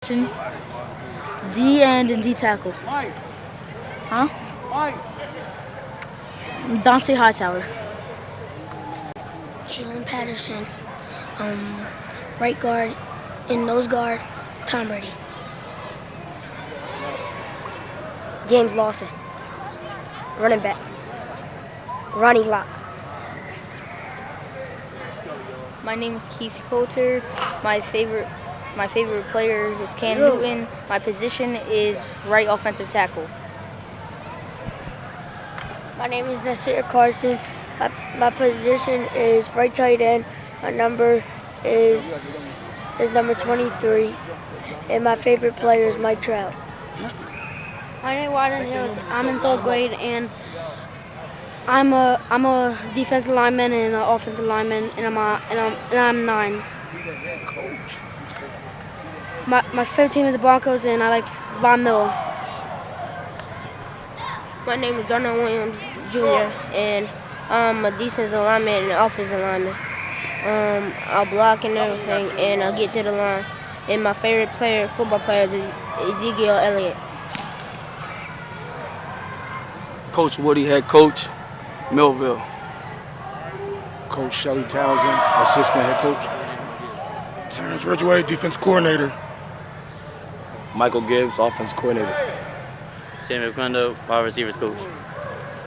D end and D tackle. Huh? Dante Hightower. Kalen Patterson, right guard and nose guard, Tom Brady. James Lawson, running back, Ronnie Lott. My name is Keith Coulter. My favorite player is Cam Newton. My position is right offensive tackle. My name is Nasir Carson. My position is right tight end. My number is number 23. And my favorite player is Mike Trout. My name is Wyden Hills. I'm in 3rd grade, and I'm a defensive lineman and an offensive lineman, and I'm 9. My favorite team is the Broncos, and I like Von Miller. My name is Darnell Williams Jr. and I'm a defensive lineman and an offensive lineman. I'll block and everything, and I'll get to the line. And my favorite football player, is Ezekiel Elliott. Coach Woody, head coach, Millville. Coach Shelly Townsend, assistant head coach. Terrence Ridgeway, defense coordinator. Michael Gibbs, offense coordinator. Samuel Quendo, wide receivers coach.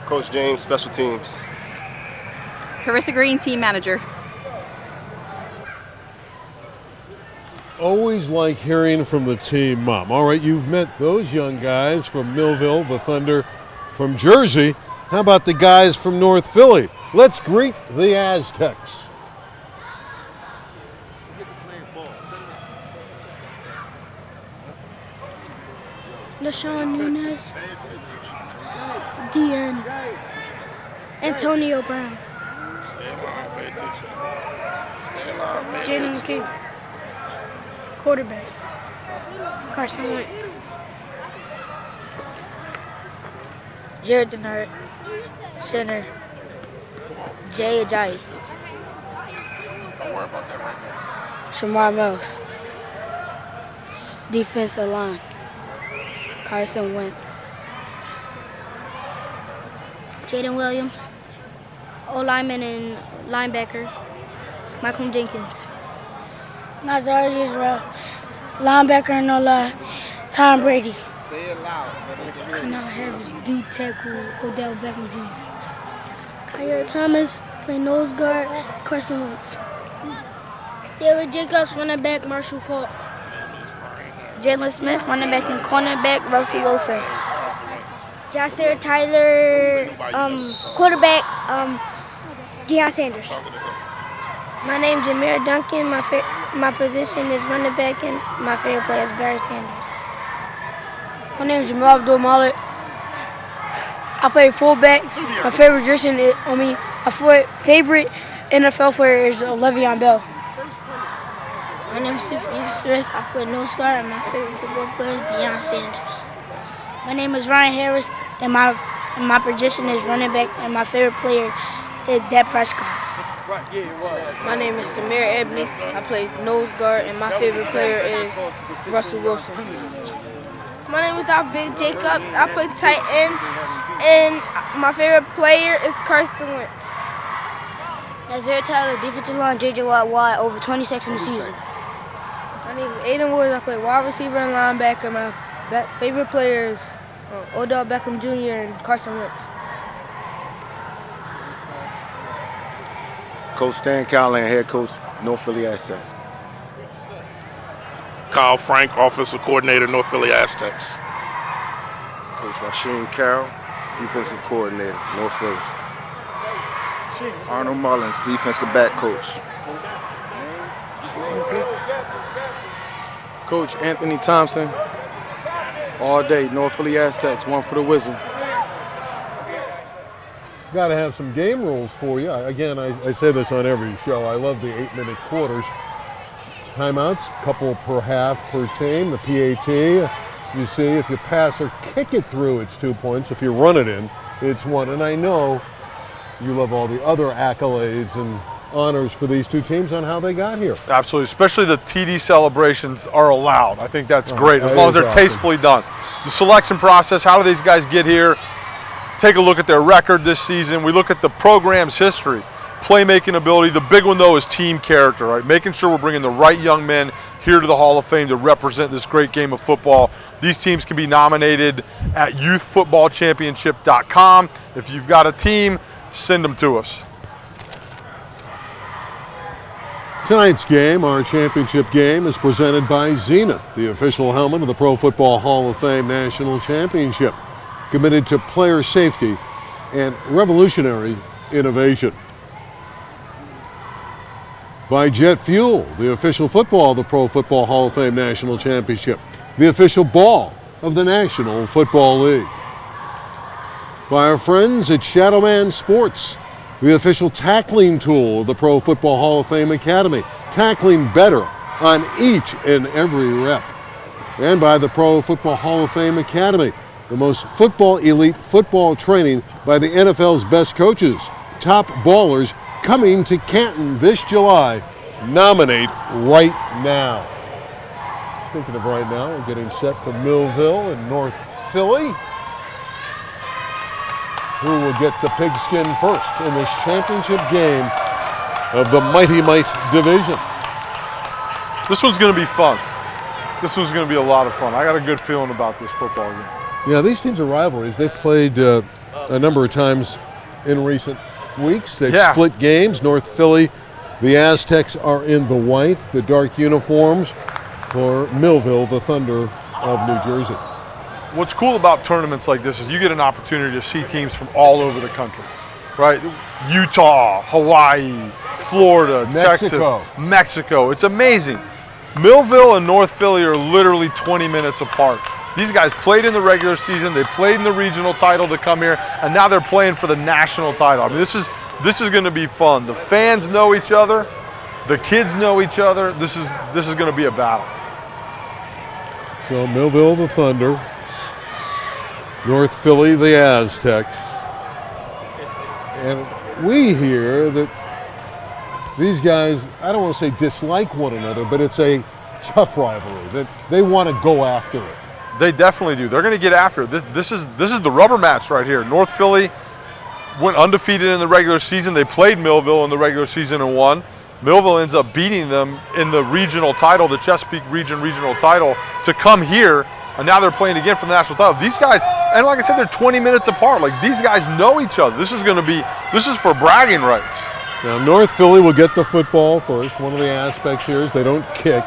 Coach James, special teams. Carissa Green, team manager. Always like hearing from the team mom. All right, you've met those young guys from Millville, the Thunder from Jersey. How about the guys from North Philly? Let's greet the Aztecs. LaShawn Nunez, DN, Antonio Brown, Jalen King, quarterback, Carson Wentz, Jared Denard, center, Jay Ajayi, Shamar Mills, defensive line, Carson Wentz, Jaden Williams, O-lineman and linebacker, Michael Jenkins. Nazar Israel, linebacker and O-line, Tom Brady. Say it loud. Kanal Harris, D tackle, Odell Beckham Jr. Kyle Thomas, play nose guard, Carson Wentz. David Jacobs, running back, Marshall Falk. Jalen Smith, running back and cornerback, Russell Wilson. Jasir Tyler, quarterback, Deion Sanders. My name is Jameer Duncan. My position is running back, and my favorite player is Barry Sanders. My name is Jamal Abdul-Malik. I play fullback. My favorite position is, my favorite NFL player is Le'Veon Bell. My name is Sufjan Smith. I play nose guard, and my favorite football player is Deion Sanders. My name is Ryan Harris, and my position is running back, and my favorite player is Dak Prescott. My name is Samir Ebney. I play nose guard, and my favorite player is Russell Wilson. My name is David Jacobs. I play tight end, and my favorite player is Carson Wentz. Nazir Tyler, defensive line, J.J. Watt, over 20 sacks in the season. My name is Aiden Woods. I play wide receiver and linebacker. My favorite players, Odell Beckham Jr. and Carson Wentz. Coach Stan Callahan, head coach, North Philly Aztecs. Kyle Frank, offensive coordinator, North Philly Aztecs. Coach Rasheem Carroll, defensive coordinator, North Philly. Arnold Mullins, defensive back coach. Coach Anthony Thompson, all day, North Philly Aztecs, one for the whistle. Got to have some game rules for you. Again, I say this on every show. I love the 8-minute quarters. Timeouts, couple per half per team. The PAT, you see, if you pass or kick it through, it's 2 points. If you run it in, it's 1. And I know you love all the other accolades and honors for these two teams on how they got here. Absolutely, especially the TD celebrations are allowed. I think that's great, as long as they're awesome. tastefully done. The selection process, how do these guys get here? Take a look at their record this season. We look at the program's history, playmaking ability. The big one, though, is team character, right? Making sure we're bringing the right young men here to the Hall of Fame to represent this great game of football. These teams can be nominated at youthfootballchampionship.com. If you've got a team, send them to us. Tonight's game, our championship game, is presented by Zenith, the official helmet of the Pro Football Hall of Fame National Championship, committed to player safety and revolutionary innovation. By Jet Fuel, the official football of the Pro Football Hall of Fame National Championship, the official ball of the National Football League. By our friends at Shadowman Sports, the official tackling tool of the Pro Football Hall of Fame Academy, tackling better on each and every rep. And by the Pro Football Hall of Fame Academy, the most football elite football training by the NFL's best coaches. Top ballers coming to Canton this July. Nominate right now. Speaking of right now, we're getting set for Millville in North Philly. Who will get the pigskin first in this championship game of the Mighty Mite division? This one's going to be fun. This one's going to be a lot of fun. I got a good feeling about this football game. Yeah, these teams are rivalries. They've played a number of times in recent weeks. They've split games. North Philly, the Aztecs are in the white, the dark uniforms for Millville, the Thunder of New Jersey. What's cool about tournaments like this is you get an opportunity to see teams from all over the country, right? Utah, Hawaii, Florida, Mexico. Texas, Mexico. It's amazing. Millville and North Philly are literally 20 minutes apart. These guys played in the regular season, they played in the regional title to come here, and now they're playing for the national title. I mean, this is going to be fun. The fans know each other, the kids know each other. This is going to be a battle. So Millville, the Thunder. North Philly, the Aztecs. And we hear that these guys, I don't want to say dislike one another, but it's a tough rivalry, that they want to go after it. They definitely do. They're going to get after it. This is the rubber match right here. North Philly went undefeated in the regular season. They played Millville in the regular season and won. Millville ends up beating them in the regional title, the Chesapeake regional title, to come here. And now they're playing again for the national title. These guys, and like I said, they're 20 minutes apart. Like, these guys know each other. This is for bragging rights. Now, North Philly will get the football first. One of the aspects here is they don't kick.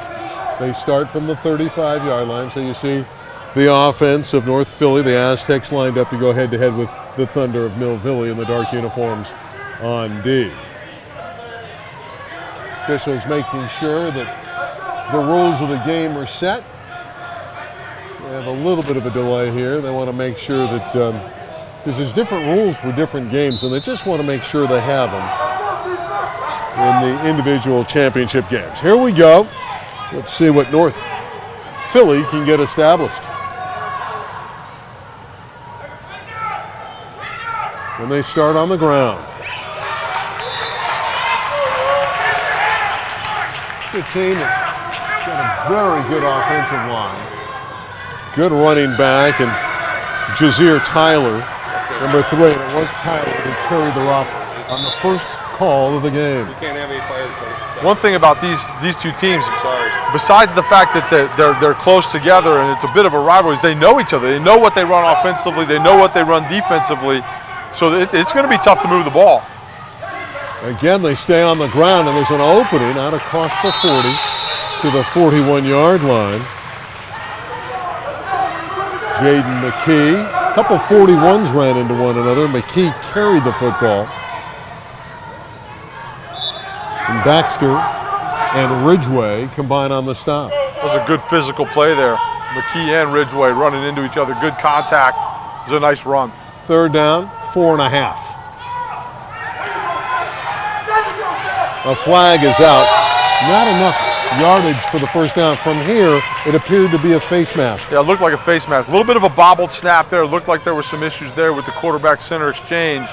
They start from the 35-yard line. So you see the offense of North Philly, the Aztecs lined up to go head-to-head with the Thunder of Millville in the dark uniforms on D. Officials making sure that the rules of the game are set. We have a little bit of a delay here. They want to make sure that, because there's different rules for different games, and they just want to make sure they have them in the individual championship games. Here we go. Let's see what North Philly can get established. When they start on the ground. It's a team that's got a very good offensive line. Good running back, and Jazeer Tyler, number 3. And it was Tyler who carried the rock on the first call of the game. You can't have any fire. One thing about these two teams, besides the fact that they're close together and it's a bit of a rivalry, is they know each other. They know what they run offensively. They know what they run defensively. So it's going to be tough to move the ball. Again, they stay on the ground, and there's an opening out across the 40 to the 41-yard line. Jaden McKee, a couple 41s ran into one another. McKee carried the football. And Baxter and Ridgway combine on the stop. That was a good physical play there. McKee and Ridgway running into each other. Good contact. It was a nice run. Third down, 4.5. A flag is out. Not enough yardage for the first down. From here, it appeared to be a face mask. Yeah, it looked like a face mask. A little bit of a bobbled snap there. It looked like there were some issues there with the quarterback center exchange.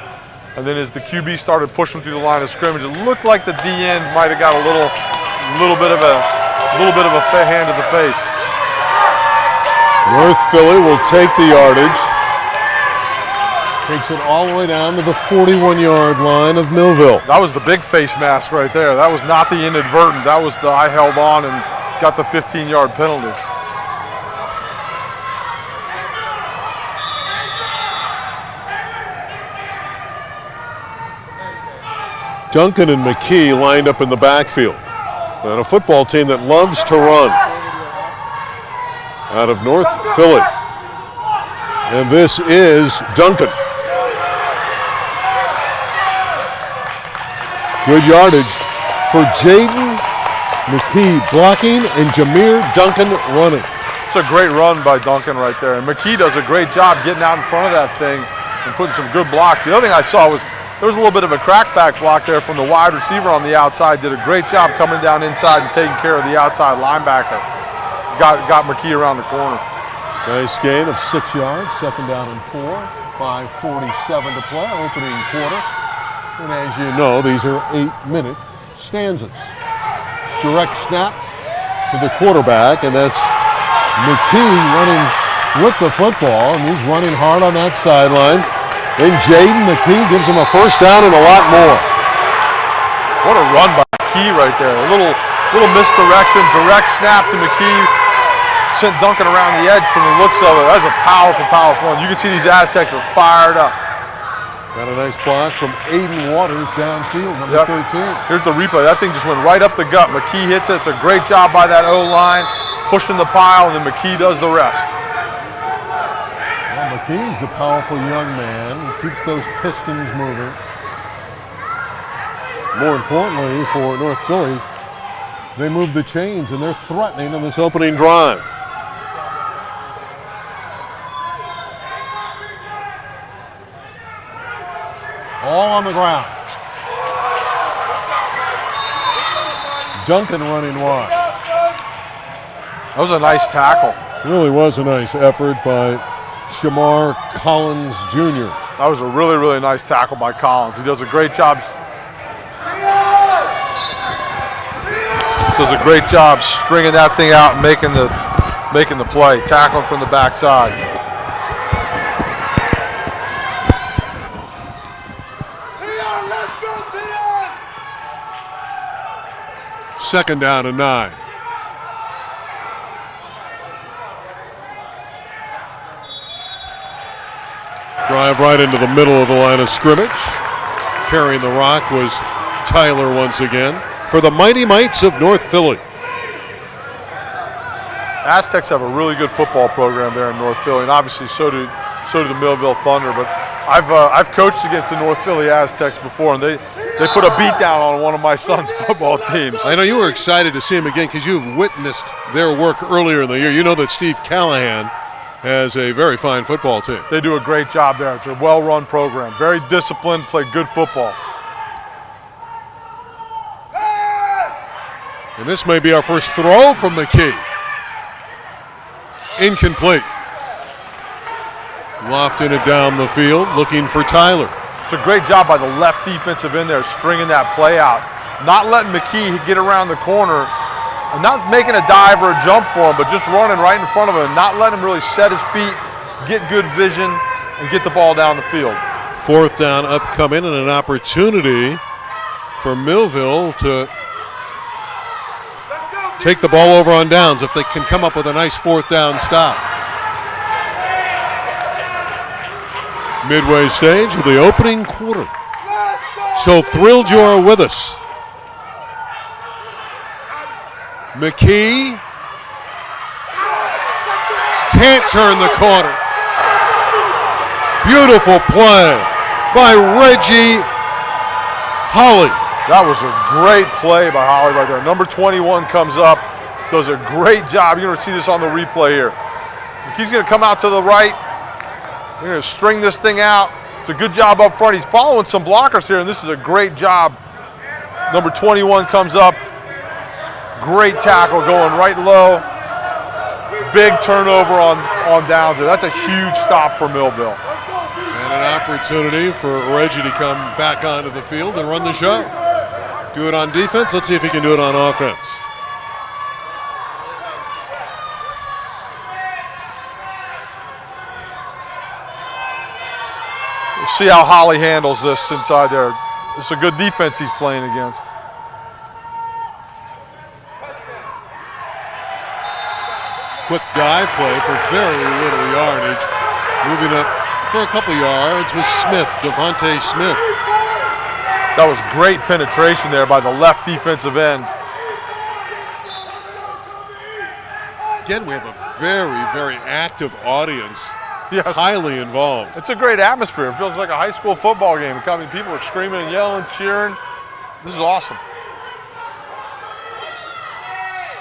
And then as the QB started pushing through the line of scrimmage, it looked like the D end might have got a little bit of a hand to the face. North Philly will take the yardage. Takes it all the way down to the 41-yard line of Millville. That was the big face mask right there. That was not the inadvertent. That was the I held on and got the 15-yard penalty. Duncan and McKee lined up in the backfield. And a football team that loves to run out of North Philly. And this is Duncan. Good yardage for Jaden McKee blocking and Jameer Duncan running. It's a great run by Duncan right there. And McKee does a great job getting out in front of that thing and putting some good blocks. The other thing I saw was there was a little bit of a crackback block there from the wide receiver on the outside. Did a great job coming down inside and taking care of the outside linebacker. Got McKee around the corner. Nice gain of 6 yards, 2nd down and 4. 5:47 to play, opening quarter. And as you know, these are 8-minute stanzas. Direct snap to the quarterback, and that's McKee running with the football, and he's running hard on that sideline. And Jaden McKee gives him a 1st down and a lot more. What a run by McKee right there. A little misdirection, direct snap to McKee. Sent Duncan around the edge from the looks of it. That's a powerful one. You can see these Aztecs are fired up. Got a nice block from Aiden Waters downfield, number 13. Here's the replay. That thing just went right up the gut. McKee hits it. It's a great job by that O-line, pushing the pile, and then McKee does the rest. Well, McKee's a powerful young man. He keeps those pistons moving. More importantly for North Philly, they move the chains, and they're threatening in this opening drive. All on the ground. Duncan running wide. That was a nice tackle. It really was a nice effort by Shamar Collins Jr. That was a really nice tackle by Collins. He does a great job. Does a great job stringing that thing out and making the play, tackling from the backside. Second down and 9. Drive right into the middle of the line of scrimmage. Carrying the rock was Tyler once again for the Mighty Mites of North Philly. Aztecs have a really good football program there in North Philly, and obviously so do the Millville Thunder. But I've coached against the North Philly Aztecs before, and they put a beat down on one of my son's football teams. I know you were excited to see him again because you've witnessed their work earlier in the year. You know that Steve Callahan has a very fine football team. They do a great job there. It's a well-run program. Very disciplined, play good football. And this may be our first throw from McKee. Incomplete. Lofting it down the field, looking for Tyler. It's a great job by the left defensive end there, stringing that play out. Not letting McKee get around the corner, and not making a dive or a jump for him, but just running right in front of him, not letting him really set his feet, get good vision, and get the ball down the field. 4th down upcoming, and an opportunity for Millville to take the ball over on downs if they can come up with a nice 4th down stop. Midway stage of the opening quarter. So thrilled you are with us. McKee can't turn the corner. Beautiful play by Reggie Holly. That was a great play by Holly right there. Number 21 comes up, does a great job. You're going to see this on the replay here. He's going to come out to the right. You're going to string this thing out. It's a good job up front. He's following some blockers here, and this is a great job. Number 21 comes up. Great tackle going right low. Big turnover on downs there. That's a huge stop for Millville. And And an opportunity for Reggie to come back onto the field and run the show. Do it on defense. Let's see if he can do it on offense. We'll see how Holly handles this inside there. It's a good defense he's playing against. Quick dive play for very little yardage. Moving up for a couple yards was Smith, Devontae Smith. That was great penetration there by the left defensive end. Again, we have a very, very active audience. Yes. Highly involved. It's a great atmosphere. It feels like a high school football game. People are screaming and yelling, cheering. This is awesome.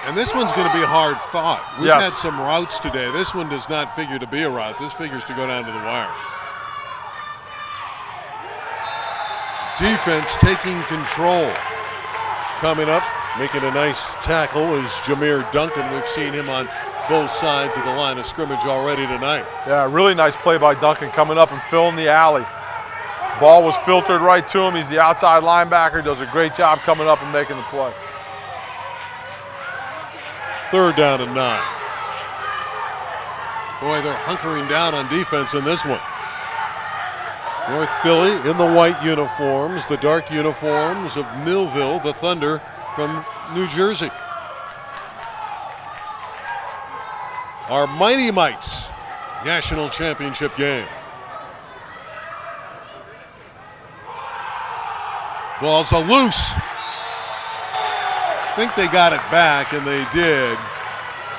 And this one's going to be hard fought. We've Yes. had some routes today. This one does not figure to be a route. This figures to go down to the wire. Defense taking control. Coming up, making a nice tackle is Jameer Duncan. We've seen him on both sides of the line of scrimmage already tonight. Yeah, really nice play by Duncan coming up and filling the alley. Ball was filtered right to him. He's the outside linebacker. Does a great job coming up and making the play. 3rd down and 9. Boy, they're hunkering down on defense in this one. North Philly in the white uniforms, the dark uniforms of Millville, the Thunder from New Jersey. Our Mighty Mites national championship game. Ball's a loose. I think they got it back, and they did.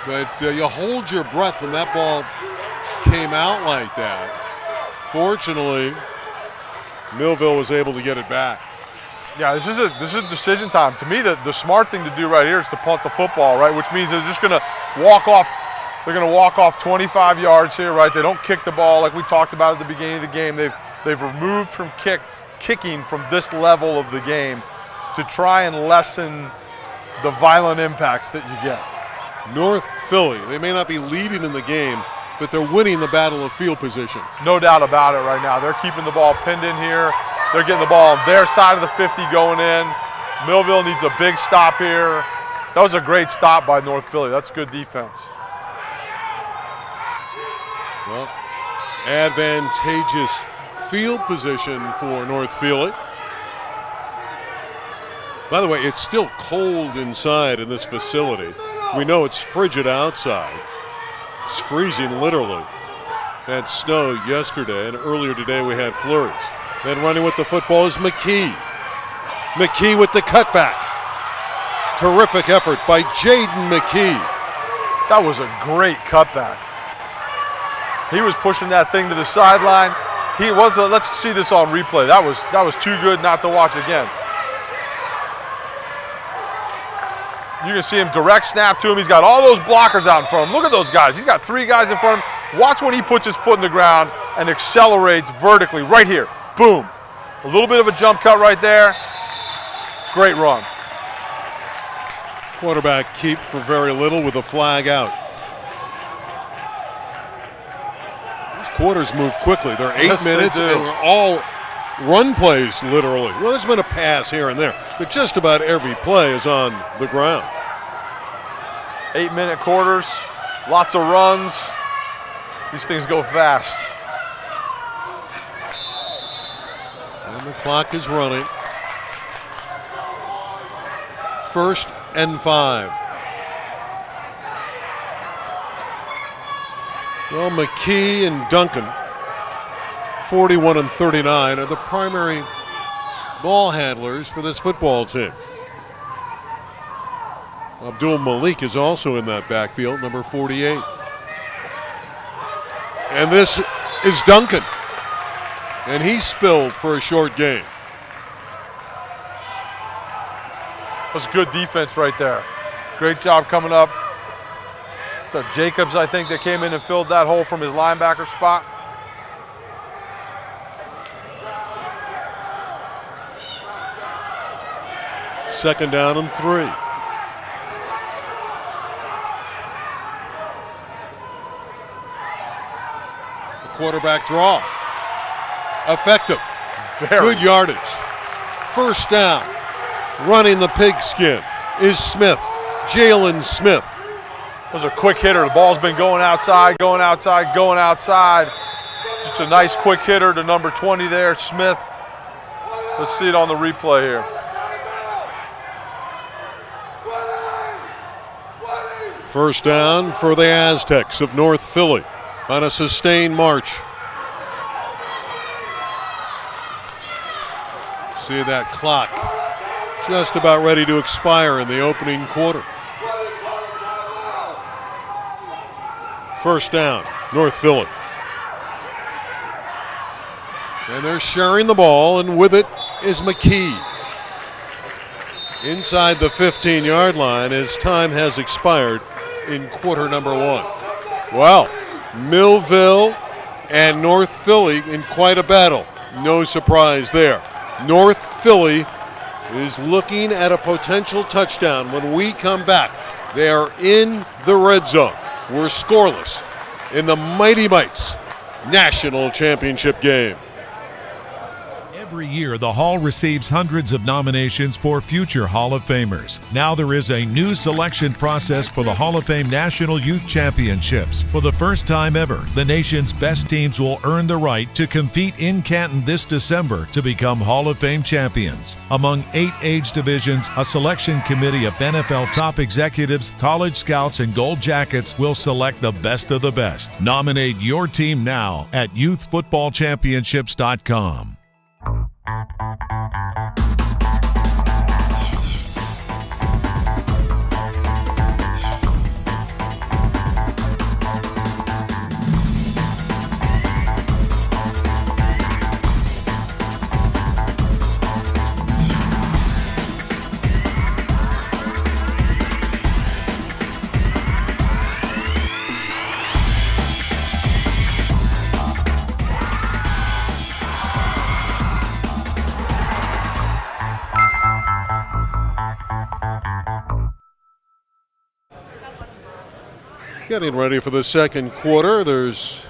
But you hold your breath when that ball came out like that. Fortunately, Millville was able to get it back. Yeah, this is decision time. To me, the smart thing to do right here is to punt the football, right? Which means they're just going to walk off. They're going to walk off 25 yards here, right? They don't kick the ball like we talked about at the beginning of the game. They've removed from kicking from this level of the game to try and lessen the violent impacts that you get. North Philly, they may not be leading in the game, but they're winning the battle of field position. No doubt about it right now. They're keeping the ball pinned in here. They're getting the ball on their side of the 50 going in. Millville needs a big stop here. That was a great stop by North Philly. That's good defense. Well, advantageous field position for North Philly. By the way, it's still cold inside in this facility. We know it's frigid outside. It's freezing literally. Had snow yesterday, and earlier today we had flurries. Then running with the football is McKee. McKee with the cutback. Terrific effort by Jaden McKee. That was a great cutback. He was pushing that thing to the sideline. Let's see this on replay. That was too good not to watch again. You can see him direct snap to him. He's got all those blockers out in front of him. Look at those guys. He's got 3 guys in front of him. Watch when he puts his foot in the ground and accelerates vertically right here. Boom. A little bit of a jump cut right there. Great run. Quarterback keep for very little with a flag out. These quarters move quickly. They're 8 minutes and we're all run plays literally. Well, there's been a pass here and there, but just about every play is on the ground. 8-minute quarters, lots of runs. These things go fast. And the clock is running. 1st and 5. Well, McKee and Duncan, 41 and 39, are the primary ball handlers for this football team. Abdul Malik is also in that backfield, number 48. And this is Duncan. And he spilled for a short gain. That's good defense right there. Great job coming up. So Jacobs, I think, that came in and filled that hole from his linebacker spot. Second down and 3. The quarterback draw. effective. Very. Good yardage. First down. Running the pigskin is Smith. Jalen Smith. That was a quick hitter. The ball's been going outside, going outside, going outside. Just a nice quick hitter to number 20 there, Smith. Let's see it on the replay here. First down for the Aztecs of North Philly on a sustained march. See that clock just about ready to expire in the opening quarter. First down, North Philly. And they're sharing the ball, and with it is McKee. Inside the 15-yard line as time has expired in quarter number 1. Well, Millville and North Philly in quite a battle. No surprise there. North Philly is looking at a potential touchdown. When we come back, they are in the red zone. We're scoreless in the Mighty Mites National Championship game. Every year, the Hall receives hundreds of nominations for future Hall of Famers. Now there is a new selection process for the Hall of Fame National Youth Championships. For the first time ever, the nation's best teams will earn the right to compete in Canton this December to become Hall of Fame champions. Among 8 age divisions, a selection committee of NFL top executives, college scouts, and gold jackets will select the best of the best. Nominate your team now at youthfootballchampionships.com. Getting ready for the second quarter. There's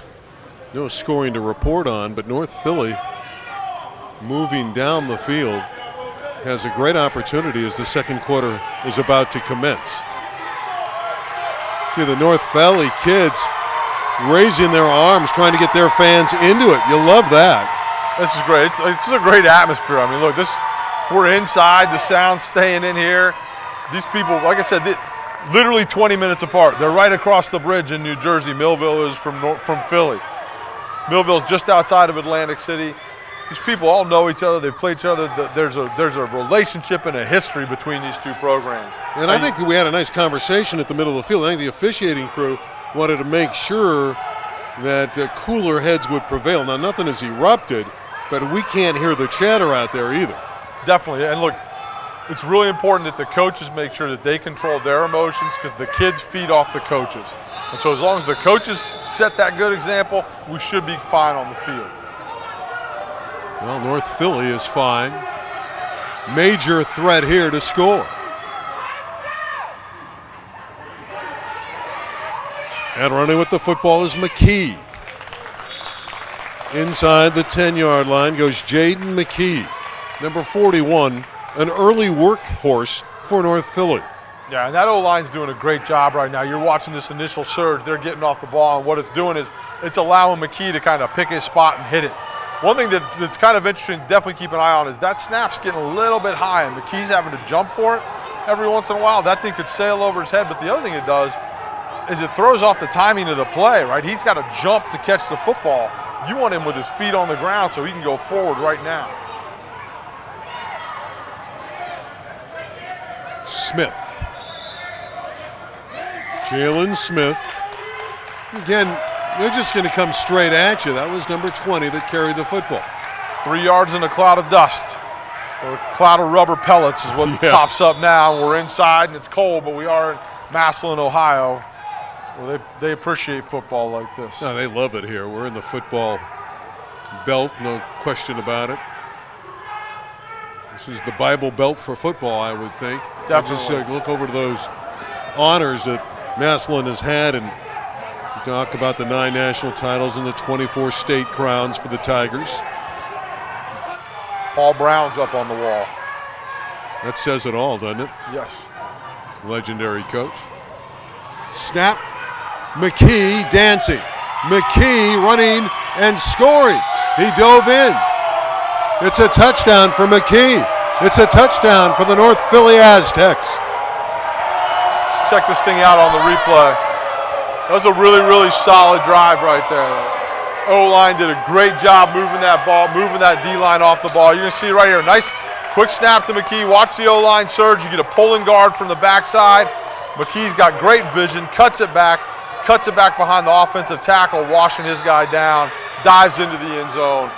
no scoring to report on, but North Philly moving down the field has a great opportunity as the second quarter is about to commence. See the North Valley kids raising their arms, trying to get their fans into it. You love that. This is great. It's a great atmosphere. I mean, look, we're inside. The sound's staying in here. These people, like I said, literally 20 minutes apart. They're right across the bridge in New Jersey. Millville is from Philly. Millville's just outside of Atlantic City. These people all know each other. They've played each other. There's a relationship and a history between these two programs. And I think we had a nice conversation at the middle of the field. I think the officiating crew wanted to make sure that cooler heads would prevail. Now, nothing has erupted, but we can't hear the chatter out there either. Definitely. And look, it's really important that the coaches make sure that they control their emotions because the kids feed off the coaches. And so as long as the coaches set that good example, we should be fine on the field. Well, North Philly is fine. Major threat here to score. And running with the football is McKee. Inside the 10-yard line goes Jaden McKee, number 41. An early workhorse for North Philly. Yeah, and that O-line's doing a great job right now. You're watching this initial surge. They're getting off the ball, and what it's doing is it's allowing McKee to kind of pick his spot and hit it. One thing that's kind of interesting, definitely keep an eye on, is that snap's getting a little bit high, and McKee's having to jump for it every once in a while. That thing could sail over his head, but the other thing it does is it throws off the timing of the play, right? He's got to jump to catch the football. You want him with his feet on the ground so he can go forward right now. Smith. Jalen Smith. Again, they're just going to come straight at you. That was number 20 that carried the football. 3 yards in a cloud of dust, or a cloud of rubber pellets is what pops up now. We're inside and it's cold, but we are in Massillon, Ohio, where they appreciate football like this. No, they love it here. We're in the football belt, no question about it. This is the Bible Belt for football, I would think. Definitely. Just look over to those honors that Massillon has had, and talk about the 9 national titles and the 24 state crowns for the Tigers. Paul Brown's up on the wall. That says it all, doesn't it? Yes. Legendary coach. Snap. McKee dancing. McKee running and scoring. He dove in. It's a touchdown for McKee. It's a touchdown for the North Philly Aztecs. Let's check this thing out on the replay. That was a really, really solid drive right there. O-line did a great job moving that ball, moving that D-line off the ball. You're going to see right here, nice quick snap to McKee. Watch the O-line surge. You get a pulling guard from the backside. McKee's got great vision, cuts it back behind the offensive tackle, washing his guy down, dives into the end zone.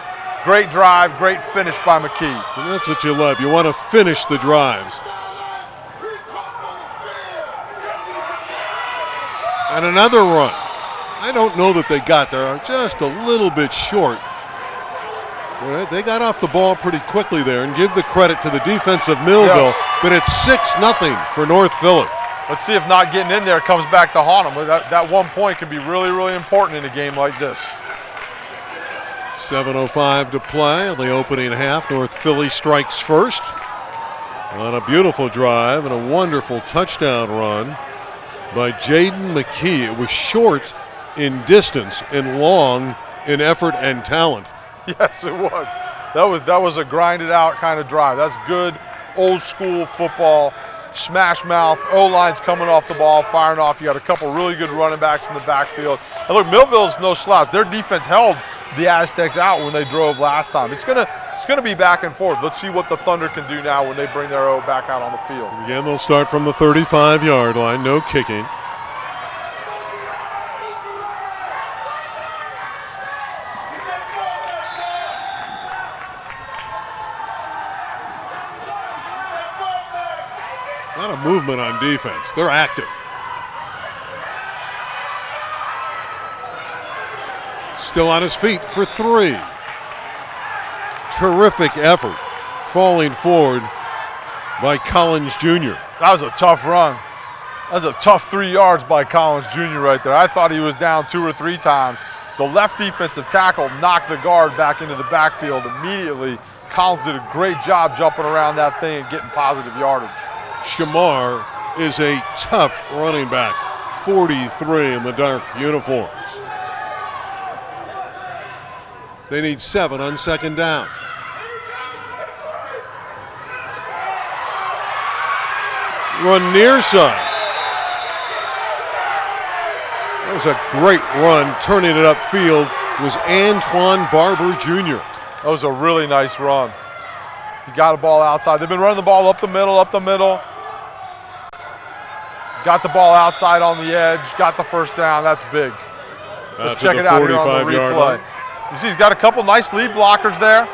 Great drive, great finish by McKee. And that's what you love. You want to finish the drives. And another run. I don't know that they got there, just a little bit short. They got off the ball pretty quickly there, and give the credit to the defense of Millville, yes. But it's 6-0 for North Philly. Let's see if not getting in there comes back to haunt them. That 1 point can be really, really important in a game like this. 7:05 to play in the opening half. North Philly strikes first on a beautiful drive and a wonderful touchdown run by Jaden McKee. It was short in distance and long in effort and talent. Yes, it was. That was a grinded out kind of drive. That's good old school football. Smash mouth, O-line's coming off the ball, firing off. You got a couple really good running backs in the backfield. And look, Millville's no slouch. Their defense held the Aztecs out when they drove last time. It's gonna be back and forth. Let's see what the Thunder can do now when they bring their O back out on the field. Again, they'll start from the 35-yard line, no kicking. A lot of movement on defense. They're active. Still on his feet for 3. Terrific effort falling forward by Collins Jr. That was a tough run. That was a tough 3 yards by Collins Jr. right there. I thought he was down 2 or 3 times. The left defensive tackle knocked the guard back into the backfield immediately. Collins did a great job jumping around that thing and getting positive yardage. Shamar is a tough running back, 43 in the dark uniforms. They need 7 on second down. Run near side. That was a great run. Turning it upfield was Antoine Barber Jr. That was a really nice run. He got a ball outside. They've been running the ball up the middle. Got the ball outside on the edge, got the first down. That's big. Let's check it out here on the replay. You see he's got a couple nice lead blockers there.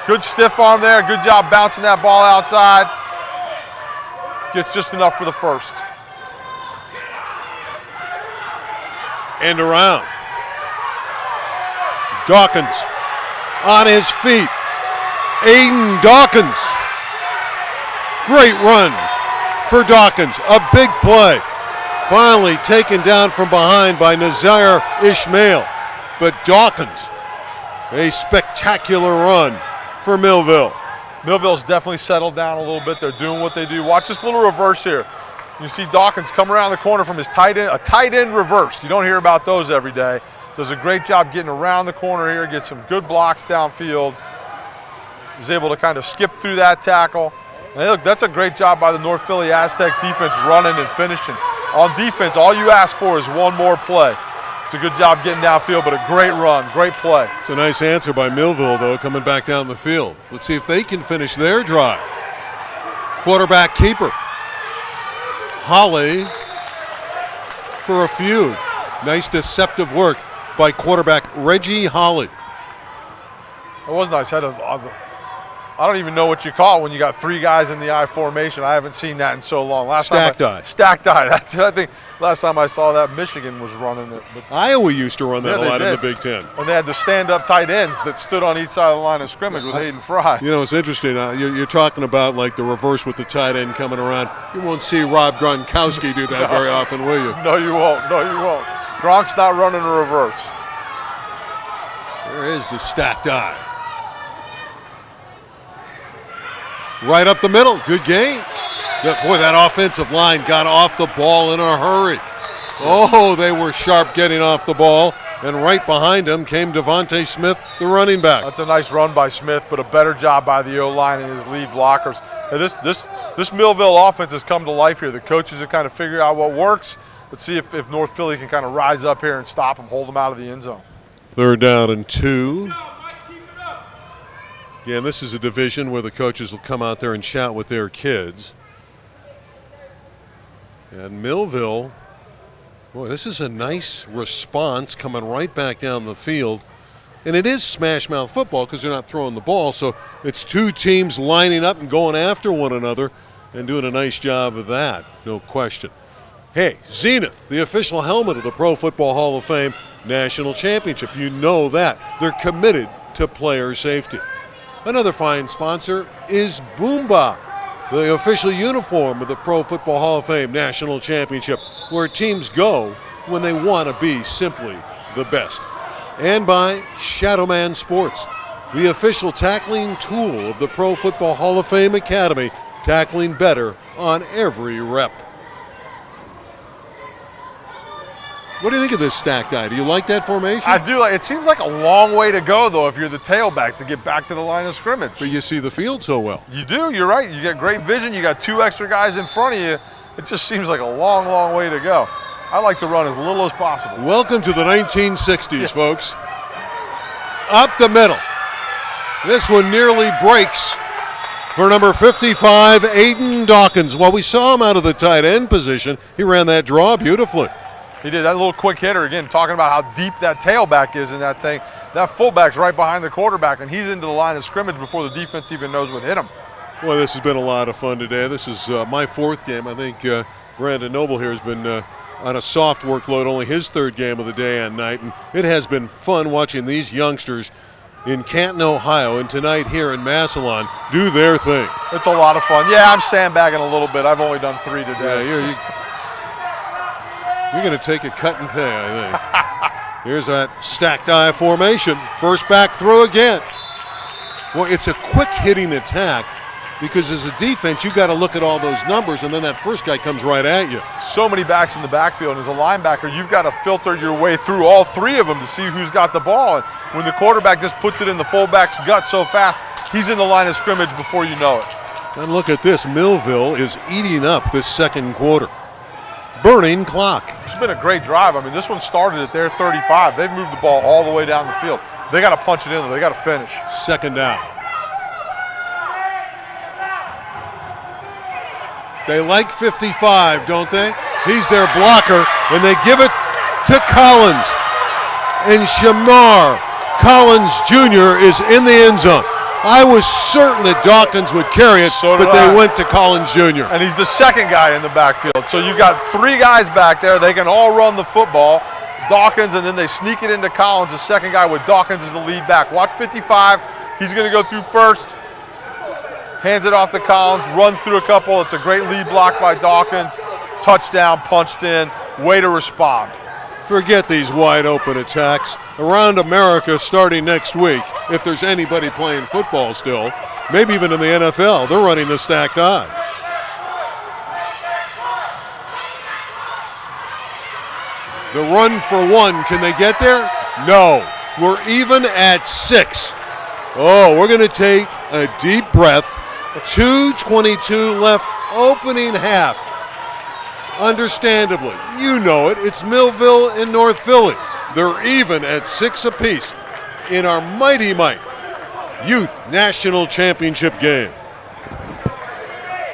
Good stiff arm there. Good job bouncing that ball outside. Gets just enough for the first. And around. Dawkins on his feet. Aiden Dawkins. Great run for Dawkins. A big play. Finally taken down from behind by Nazir Ishmael. But Dawkins, a spectacular run for Millville. Millville's definitely settled down a little bit. They're doing what they do. Watch this little reverse here. You see Dawkins come around the corner from his tight end, a tight end reverse. You don't hear about those every day. Does a great job getting around the corner here, gets some good blocks downfield. He's able to kind of skip through that tackle. And look, that's a great job by the North Philly Aztec defense running and finishing. On defense, all you ask for is one more play. It's a good job getting downfield, but a great run, great play. It's a nice answer by Millville, though, coming back down the field. Let's see if they can finish their drive. Quarterback keeper. Holly for a few. Nice deceptive work by quarterback Reggie Holly. It was nice. I don't even know what you call it when you got 3 guys in the I formation. I haven't seen that in so long. Stacked eye. Stacked eye. That's it. I think last time I saw that, Michigan was running it. But Iowa used to run that a lot in the Big Ten. And they had the stand-up tight ends that stood on each side of the line of scrimmage with Hayden Fry. You know, it's interesting. You're talking about like the reverse with the tight end coming around. You won't see Rob Gronkowski do that very often, will you? No, you won't. No, you won't. Gronk's not running a reverse. There is the stacked eye. Right up the middle. Good game. Boy, that offensive line got off the ball in a hurry. Oh, they were sharp getting off the ball. And right behind him came Devontae Smith, the running back. That's a nice run by Smith, but a better job by the O-line and his lead blockers. And this Millville offense has come to life here. The coaches have kind of figured out what works. Let's see if North Philly can kind of rise up here and stop them, hold them out of the end zone. 3rd down and 2. Again, this is a division where the coaches will come out there and chat with their kids. And Millville, boy, this is a nice response coming right back down the field. And it is smash mouth football because they're not throwing the ball. So it's two teams lining up and going after one another and doing a nice job of that, no question. Hey, Zenith, the official helmet of the Pro Football Hall of Fame National Championship. You know that. They're committed to player safety. Another fine sponsor is Boomba, the official uniform of the Pro Football Hall of Fame National Championship, where teams go when they want to be simply the best. And by Shadowman Sports, the official tackling tool of the Pro Football Hall of Fame Academy, tackling better on every rep. What do you think of this stacked eye? Do you like that formation? I do. It seems like a long way to go, though, if you're the tailback to get back to the line of scrimmage. But you see the field so well. You do. You're right. You get great vision. You got 2 extra guys in front of you. It just seems like a long, long way to go. I like to run as little as possible. Welcome to the 1960s, folks. Up the middle. This one nearly breaks for number 55, Aiden Dawkins. Well, we saw him out of the tight end position. He ran that draw beautifully. He did. That little quick hitter, again, talking about how deep that tailback is in that thing. That fullback's right behind the quarterback, and he's into the line of scrimmage before the defense even knows what hit him. Well, this has been a lot of fun today. This is my 4th game. I think Brandon Noble here has been on a soft workload, only his 3rd game of the day and night. And it has been fun watching these youngsters in Canton, Ohio, and tonight here in Massillon do their thing. It's a lot of fun. Yeah, I'm sandbagging a little bit. I've only done 3 today. Yeah, you're going to take a cut and pay, I think. Here's that stacked eye formation. First back throw again. Well, it's a quick hitting attack because as a defense, you got to look at all those numbers, and then that first guy comes right at you. So many backs in the backfield, and as a linebacker, you've got to filter your way through all 3 of them to see who's got the ball. And when the quarterback just puts it in the fullback's gut so fast, he's in the line of scrimmage before you know it. And look at this. Millville is eating up this 2nd quarter. Burning clock. It's been a great drive. I mean, this one started at their 35. They've moved the ball all the way down the field. They got to punch it in there. They got to finish. 2nd down. They like 55, don't they? He's their blocker, and they give it to Collins. And Shamar Collins Jr. is in the end zone. I was certain that Dawkins would carry it, but they went to Collins Jr. And he's the 2nd guy in the backfield. So you've got 3 guys back there. They can all run the football. Dawkins, and then they sneak it into Collins, the 2nd guy with Dawkins as the lead back. Watch 55. He's going to go through first. Hands it off to Collins, runs through a couple. It's a great lead block by Dawkins. Touchdown, punched in. Way to respond. Forget these wide open attacks. Around America starting next week, if there's anybody playing football still, maybe even in the NFL, they're running the stacked eye. The run for 1, can they get there? No. We're even at 6. Oh, we're going to take a deep breath. 2:22 left, opening half. Understandably, you know it, it's Millville and North Philly. They're even at 6 apiece in our Mighty Mite Youth National Championship game.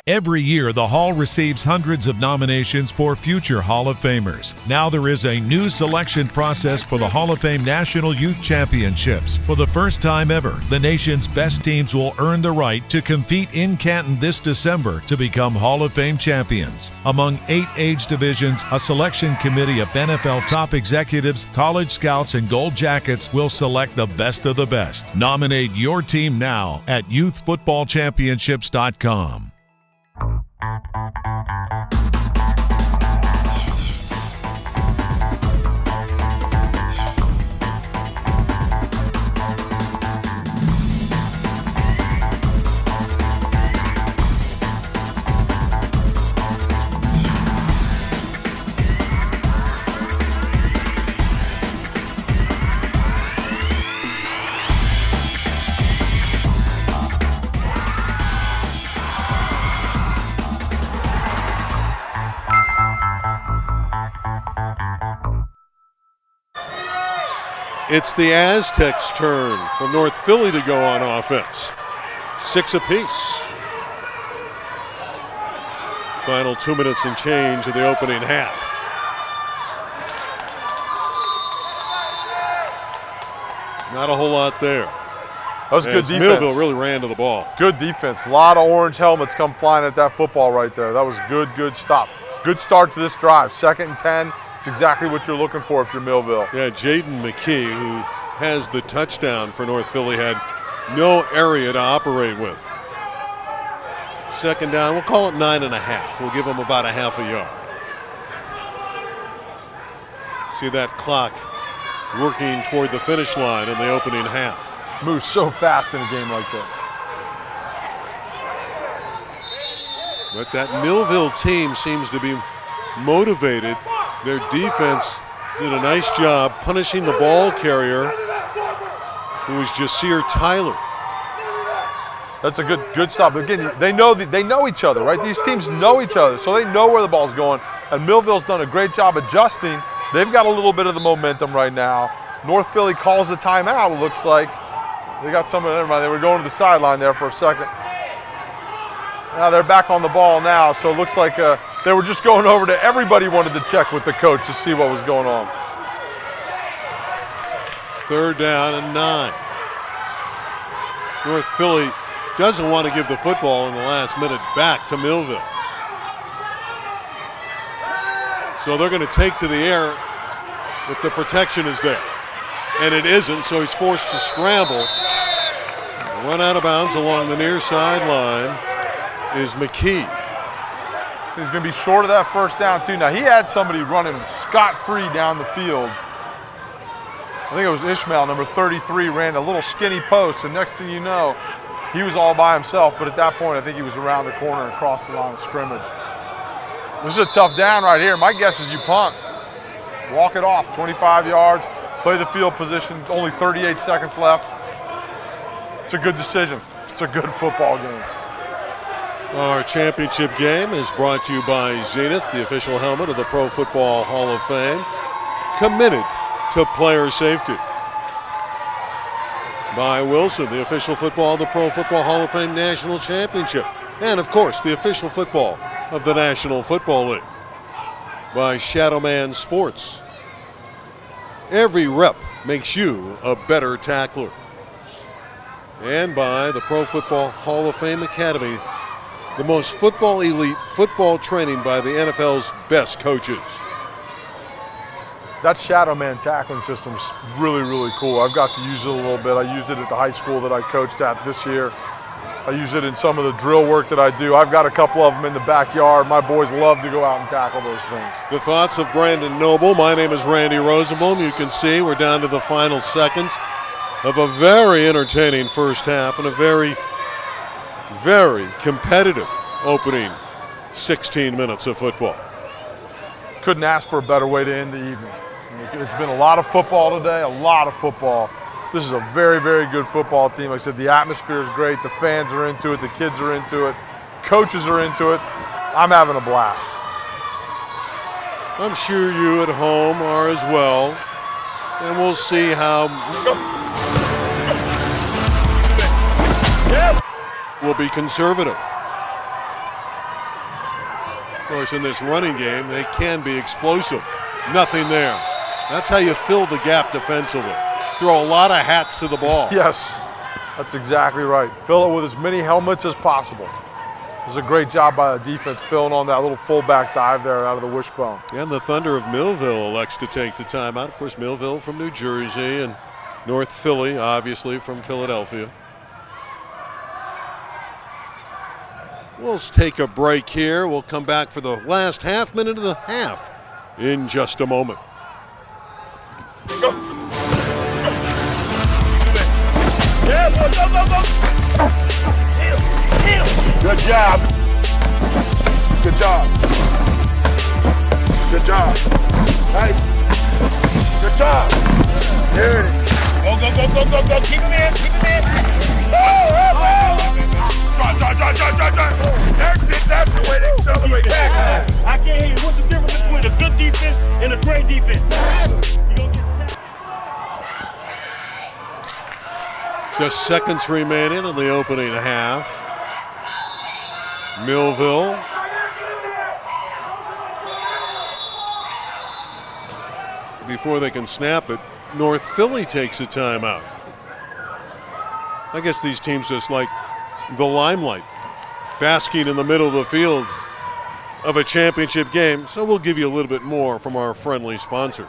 Every year, the Hall receives hundreds of nominations for future Hall of Famers. Now there is a new selection process for the Hall of Fame National Youth Championships. For the first time ever, the nation's best teams will earn the right to compete in Canton this December to become Hall of Fame champions. Among 8 age divisions, a selection committee of NFL top executives, college scouts, and gold jackets will select the best of the best. Nominate your team now at youthfootballchampionships.com. It's the Aztecs' turn for North Philly to go on offense. 6 apiece. Final 2 minutes and change of the opening half. Not a whole lot there. That was good defense. Millville really ran to the ball. Good defense. A lot of orange helmets come flying at that football right there. That was good stop. Good start to this drive. 2nd and 10. It's exactly what you're looking for if you're Millville. Yeah, Jaden McKee, who has the touchdown for North Philly, had no area to operate with. 2nd down, we'll call it 9.5. We'll give him about a half a yard. See that clock working toward the finish line in the opening half. Moves so fast in a game like this. But that Millville team seems to be motivated. Their defense did a nice job punishing the ball carrier, who was Jasir Tyler. That's a good stop. Again, they know each other, right? These teams know each other, so they know where the ball's going. And Millville's done a great job adjusting. They've got a little bit of the momentum right now. North Philly calls the timeout, it looks like. They got some of them, they were going to the sideline there for a second. Now they're back on the ball now, so it looks like they were just going over to everybody wanted to check with the coach to see what was going on. 3rd down and 9. North Philly doesn't want to give the football in the last minute back to Millville. So they're going to take to the air if the protection is there. And it isn't, so he's forced to scramble. Run out of bounds along the near sideline is McKee. So he's going to be short of that 1st down, too. Now, he had somebody running scot-free down the field. I think it was Ishmael, number 33, ran a little skinny post, and next thing you know, he was all by himself, but at that point, I think he was around the corner and across the line of scrimmage. This is a tough down right here. My guess is you punt. Walk it off, 25 yards, play the field position, only 38 seconds left. It's a good decision. It's a good football game. Our championship game is brought to you by Zenith, the official helmet of the Pro Football Hall of Fame, committed to player safety. By Wilson, the official football of the Pro Football Hall of Fame National Championship, and of course, the official football of the National Football League. By Shadowman Sports. Every rep makes you a better tackler. And by the Pro Football Hall of Fame Academy, the most football elite football training by the NFL's best coaches. That shadow man tackling system's really, really cool. I've got to use it a little bit. I used it at the high school that I coached at this year. I use it in some of the drill work that I do. I've got a couple of them in the backyard. My boys love to go out and tackle those things. The thoughts of Brandon Noble. My name is Randy Rosenblum. You can see we're down to the final seconds of a very entertaining first half and a very, very competitive opening 16 minutes of football. Couldn't ask for a better way to end the evening. It's been a lot of football today, a lot of football. This is a very, very good football team. Like I said, the atmosphere is great. The fans are into it. The kids are into it. Coaches are into it. I'm having a blast. I'm sure you at home are as well. And we'll see how we'll be conservative. Of course, in this running game, they can be explosive. Nothing there. That's how you fill the gap defensively. Throw a lot of hats to the ball. Yes, that's exactly right. Fill it with as many helmets as possible. It was a great job by the defense filling on that little fullback dive there out of the wishbone. And the Thunder of Millville elects to take the timeout. Of course, Millville from New Jersey and North Philly, obviously, from Philadelphia. We'll take a break here. We'll come back for the last half minute of the half in just a moment. Yeah, boy, go. Good job. Good job. Good job. Nice. Good job. There it is. Go. Keep him in. That's the way they accelerate. I can't hear you. What's the difference between a good defense and a great defense? Just seconds remaining in the opening half. Millville before they can snap it, North Philly takes a timeout. I guess these teams just like the limelight, basking in the middle of the field of a championship game, so we'll give you a little bit more from our friendly sponsors.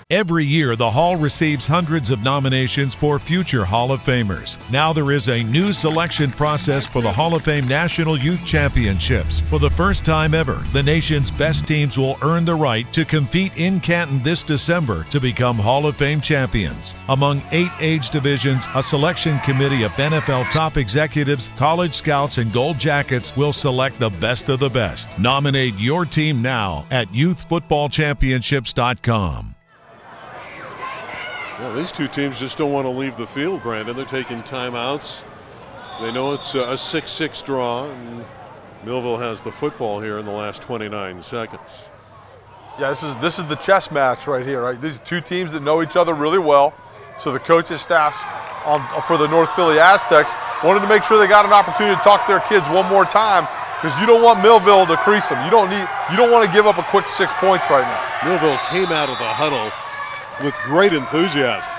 Every year, the Hall receives hundreds of nominations for future Hall of Famers. Now there is a new selection process for the Hall of Fame National Youth Championships. For the first time ever, the nation's best teams will earn the right to compete in Canton this December to become Hall of Fame champions. Among 8 age divisions, a selection committee of NFL top executives, college scouts, and gold jackets will select the best of the best. Nominate your team now at youthfootballchampionships.com. Well, these two teams just don't want to leave the field, Brandon. They're taking timeouts. They know it's a 6-6 draw, and Millville has the football here in the last 29 seconds. Yeah, this is the chess match right here, right? These are two teams that know each other really well. So the coaches' staffs for the North Philly Aztecs wanted to make sure they got an opportunity to talk to their kids one more time, because you don't want Millville to crease them. You don't want to give up a quick 6 points right now. Millville came out of the huddle with great enthusiasm.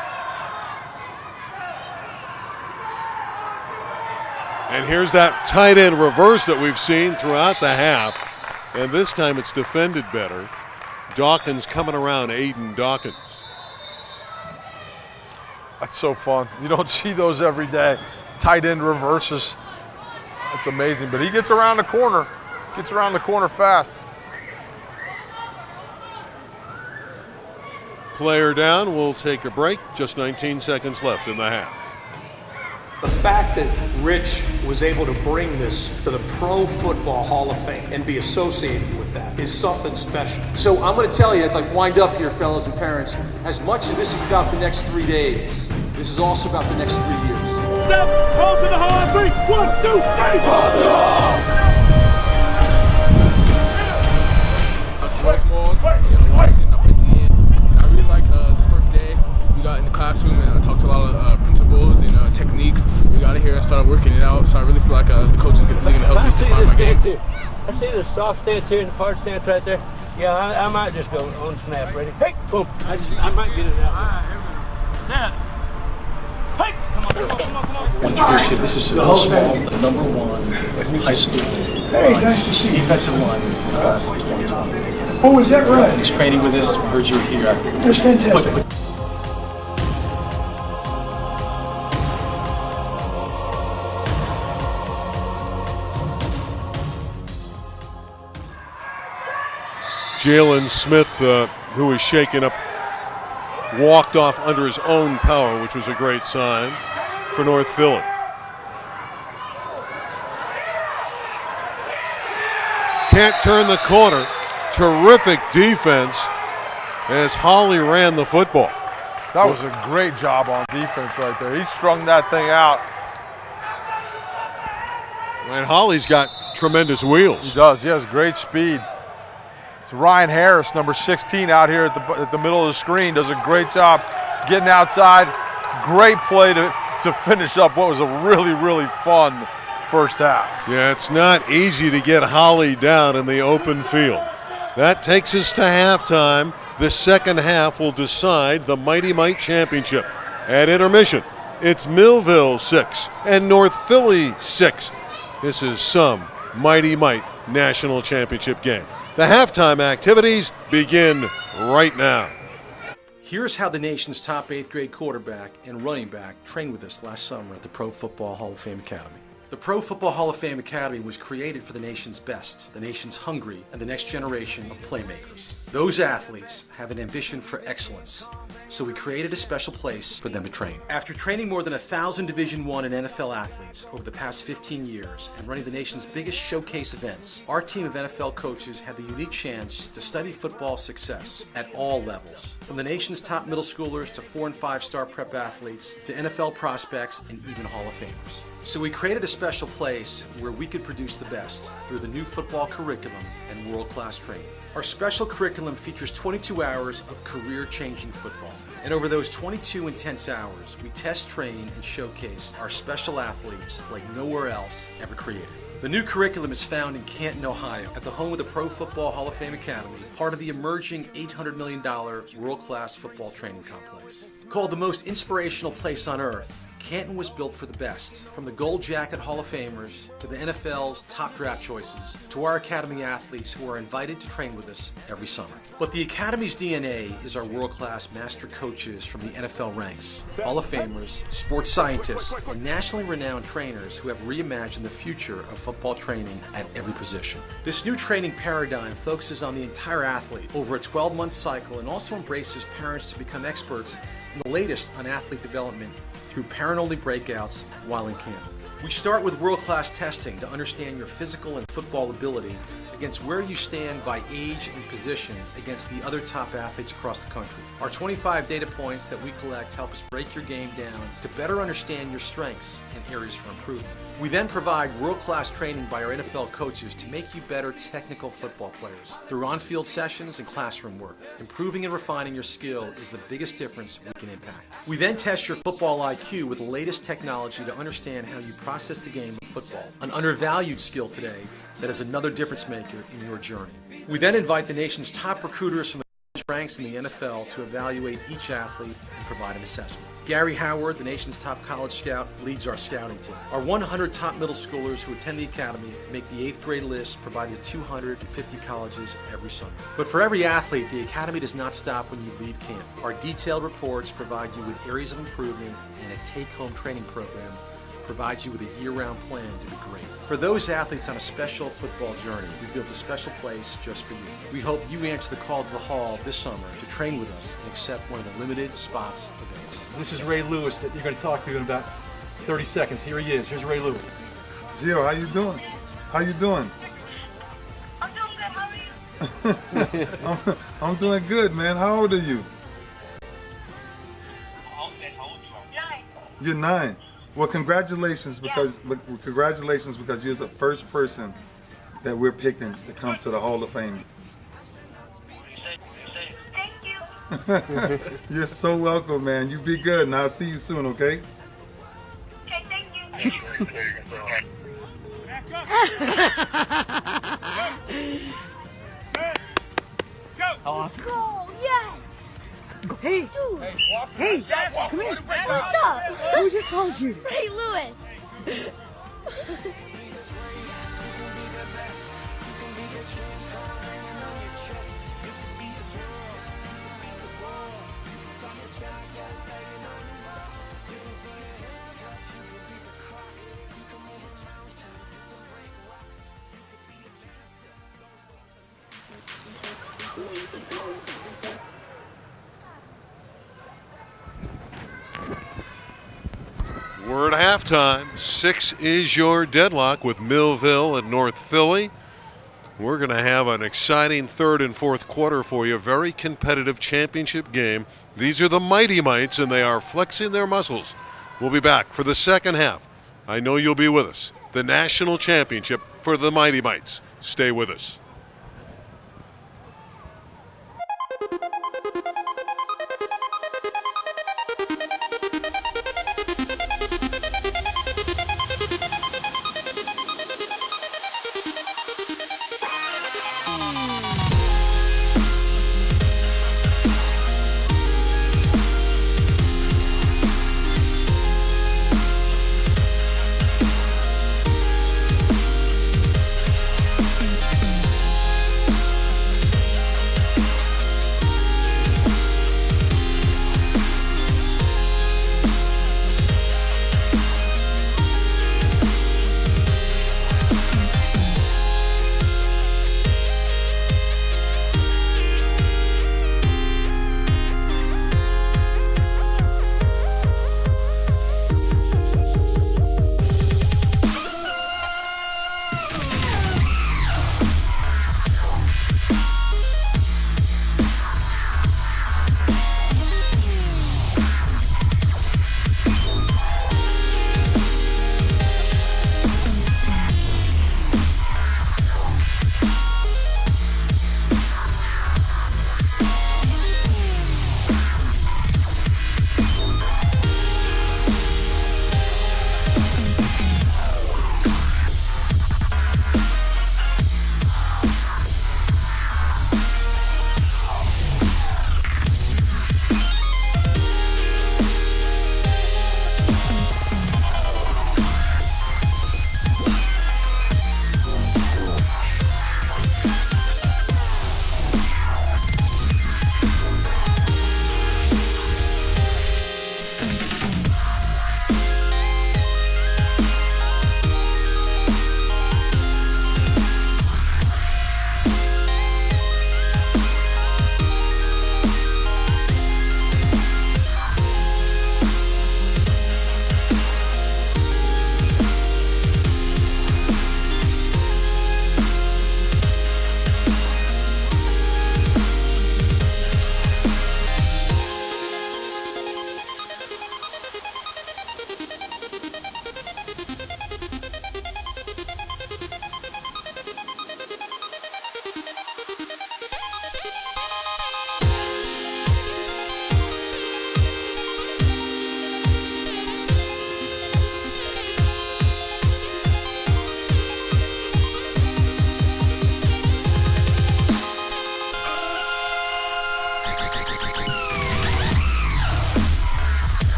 And here's that tight end reverse that we've seen throughout the half. And this time it's defended better. Dawkins coming around, Aiden Dawkins. That's so fun. You don't see those every day. Tight end reverses. That's amazing. But he gets around the corner. Gets around the corner fast. Player down, we'll take a break. Just 19 seconds left in the half. The fact that Rich was able to bring this to the Pro Football Hall of Fame and be associated with that is something special. So I'm going to tell you, as I wind up here, fellas and parents, as much as this is about the next 3 days, this is also about the next 3 years. Step, call to the Hall on 3. 1, 2, 3. Call to the Hall. We got in the classroom and talked to a lot of principals and techniques. We got in here and started working it out. So I really feel like the coach is really going to help me define my game. I see the soft stance here and the hard stance right there. Yeah, I might just go on snap. Ready? Hey, boom. I might get it out. Snap. Hey, come on. This is Bill Smalls, the #1 high school defensive line in the class of 2020. Oh, is that right? He's training with us. Heard you were here. That's fantastic. Jalen Smith, who was shaken up, walked off under his own power, which was a great sign for North Philly. Can't turn the corner. Terrific defense as Holly ran the football. That was a great job on defense right there. He strung that thing out. And Holly's got tremendous wheels. He does. He has great speed. It's Ryan Harris, number 16, out here at the middle of the screen. Does a great job getting outside. Great play to finish up what was a really, really fun first half. Yeah, it's not easy to get Holly down in the open field. That takes us to halftime. The second half will decide the Mighty Mite Championship. At intermission, it's Millville 6 and North Philly 6. This is some Mighty Mite National Championship game. The halftime activities begin right now. Here's how the nation's top 8th grade quarterback and running back trained with us last summer at the Pro Football Hall of Fame Academy. The Pro Football Hall of Fame Academy was created for the nation's best, the nation's hungry, and the next generation of playmakers. Those athletes have an ambition for excellence, so we created a special place for them to train. After training more than 1,000 Division I and NFL athletes over the past 15 years and running the nation's biggest showcase events, our team of NFL coaches had the unique chance to study football success at all levels, from the nation's top middle schoolers to 4- and 5-star prep athletes to NFL prospects and even Hall of Famers. So we created a special place where we could produce the best through the new football curriculum and world-class training. Our special curriculum features 22 hours of career-changing football. And over those 22 intense hours, we test, train, and showcase our special athletes like nowhere else ever created. The new curriculum is found in Canton, Ohio, at the home of the Pro Football Hall of Fame Academy, part of the emerging $800 million world-class football training complex. Called the most inspirational place on earth, Canton was built for the best. From the Gold Jacket Hall of Famers, to the NFL's top draft choices, to our Academy athletes who are invited to train with us every summer. But the Academy's DNA is our world-class master coaches from the NFL ranks, Hall of Famers, sports scientists, and nationally renowned trainers who have reimagined the future of football training at every position. This new training paradigm focuses on the entire athlete over a 12-month cycle and also embraces parents to become experts in the latest on athlete development through parent-only breakouts while in camp. We start with world-class testing to understand your physical and football ability against where you stand by age and position against the other top athletes across the country. Our 25 data points that we collect help us break your game down to better understand your strengths and areas for improvement. We then provide world-class training by our NFL coaches to make you better technical football players through on-field sessions and classroom work. Improving and refining your skill is the biggest difference we can impact. We then test your football IQ with the latest technology to understand how you process the game of football, an undervalued skill today that is another difference maker in your journey. We then invite the nation's top recruiters from the ranks in the NFL to evaluate each athlete and provide an assessment. Gary Howard, the nation's top college scout, leads our scouting team. Our 100 top middle schoolers who attend the academy make the 8th grade list, provided 250 colleges every summer. But for every athlete, the academy does not stop when you leave camp. Our detailed reports provide you with areas of improvement, and a take-home training program provides you with a year-round plan to be great. For those athletes on a special football journey, we built a special place just for you. We hope you answer the call to the hall this summer to train with us and accept one of the limited spots available. This is Ray Lewis that you're going to talk to in about 30 seconds. Here he is. Here's Ray Lewis. Gio, how you doing? How you doing? I'm doing good. How are you? I'm doing good, man. How old are you? You're 9. Well, congratulations because you're the first person that we're picking to come to the Hall of Fame. Thank you. You're so welcome, man. You be good, and I'll see you soon, okay? Okay, thank you. Awesome. Go, yes. Hey, dude. Hey, come here. What's up? Who just called you? Ray Lewis. We're at halftime. 6 is your deadlock with Millville and North Philly. We're going to have an exciting third and fourth quarter for you. Very competitive championship game. These are the Mighty Mites, and they are flexing their muscles. We'll be back for the second half. I know you'll be with us. The national championship for the Mighty Mites. Stay with us.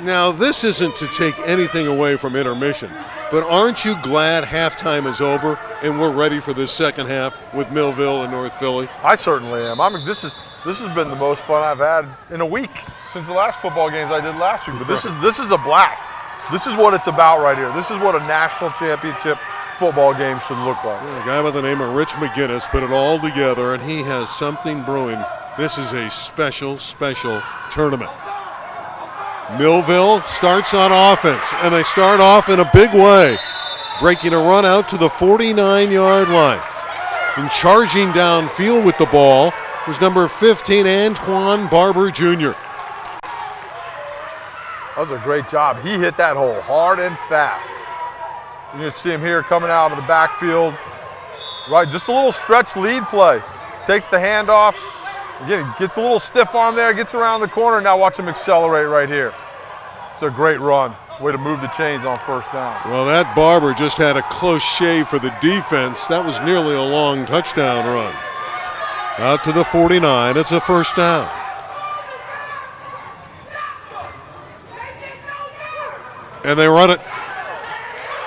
Now, this isn't to take anything away from intermission, but aren't you glad halftime is over and we're ready for this second half with Millville and North Philly? I certainly am. This has been the most fun I've had in a week since the last football games I did last week. But this is a blast. This is what it's about right here. This is what a national championship football game should look like. A guy by the name of Rich McGinnis put it all together, and he has something brewing. This is a special, special tournament. Millville starts on offense, and they start off in a big way, breaking a run out to the 49-yard line. And charging downfield with the ball was number 15, Antoine Barber Jr. That was a great job. He hit that hole hard and fast. You can see him here coming out of the backfield. Right, just a little stretch lead play. Takes the handoff. Again, he gets a little stiff arm there, gets around the corner. Now watch him accelerate right here. It's a great run. Way to move the chains on first down. Well, that Barber just had a close shave for the defense. That was nearly a long touchdown run. Out to the 49. It's a first down. And they run it.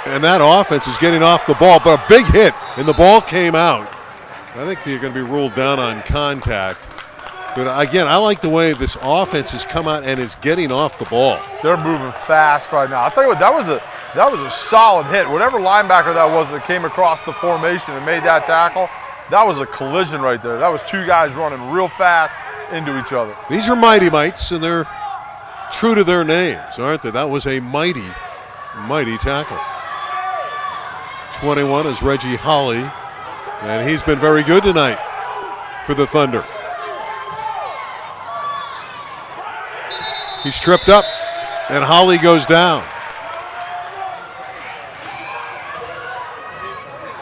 And that offense is getting off the ball, but a big hit, and the ball came out. I think they're going to be ruled down on contact. But again, I like the way this offense has come out and is getting off the ball. They're moving fast right now. I'll tell you what, that was a solid hit. Whatever linebacker that was that came across the formation and made that tackle, that was a collision right there. That was two guys running real fast into each other. These are Mighty Mites, and they're true to their names, aren't they? That was a mighty, mighty tackle. 21 is Reggie Holly, and he's been very good tonight for the Thunder. He's tripped up, and Holly goes down.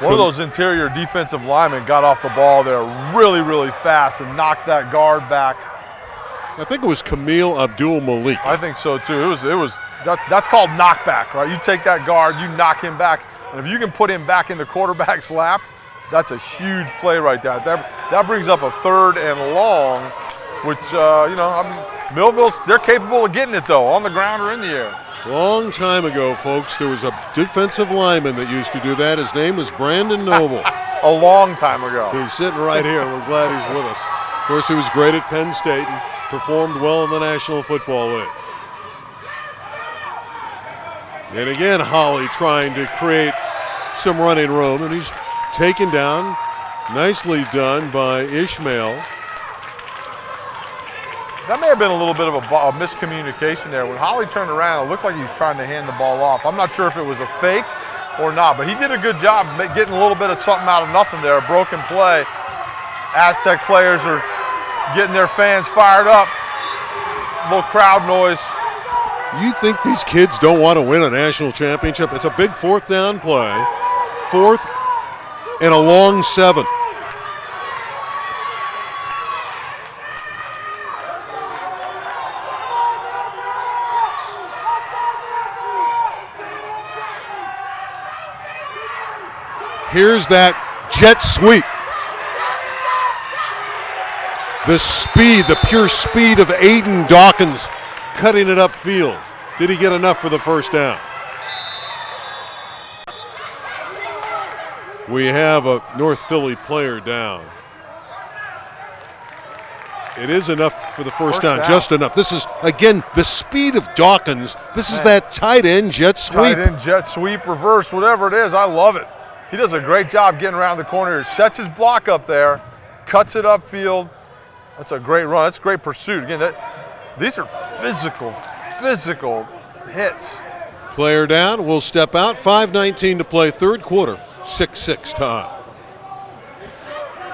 One of those interior defensive linemen got off the ball there really, really fast and knocked that guard back. I think it was Camille Abdul-Malik. I think so too. That's called knockback, right? You take that guard, you knock him back, and if you can put him back in the quarterback's lap, that's a huge play right there. That brings up a 3rd and long, which Millville, they're capable of getting it though, on the ground or in the air. Long time ago, folks, there was a defensive lineman that used to do that. His name was Brandon Noble. A long time ago. He's sitting right here. We're glad he's with us. Of course, he was great at Penn State and performed well in the National Football League. And again, Holly trying to create some running room, and he's taken down. Nicely done by Ishmael. That may have been a little bit of a miscommunication there. When Holly turned around, it looked like he was trying to hand the ball off. I'm not sure if it was a fake or not, but he did a good job getting a little bit of something out of nothing there, a broken play. Aztec players are getting their fans fired up. A little crowd noise. You think these kids don't want to win a national championship? It's a big 4th down play. 4th and a long 7. Here's that jet sweep. The speed, the pure speed of Aiden Dawkins cutting it upfield. Did he get enough for the first down? We have a North Philly player down. It is enough for the first down, just enough. This is, again, the speed of Dawkins. This is that tight end jet sweep. Tight end jet sweep, reverse, whatever it is, I love it. He does a great job getting around the corner. Sets his block up there, cuts it upfield. That's a great run. That's great pursuit. Again, these are physical hits. Player down, will step out. 5:19 to play, 3rd quarter, 6-6 tie.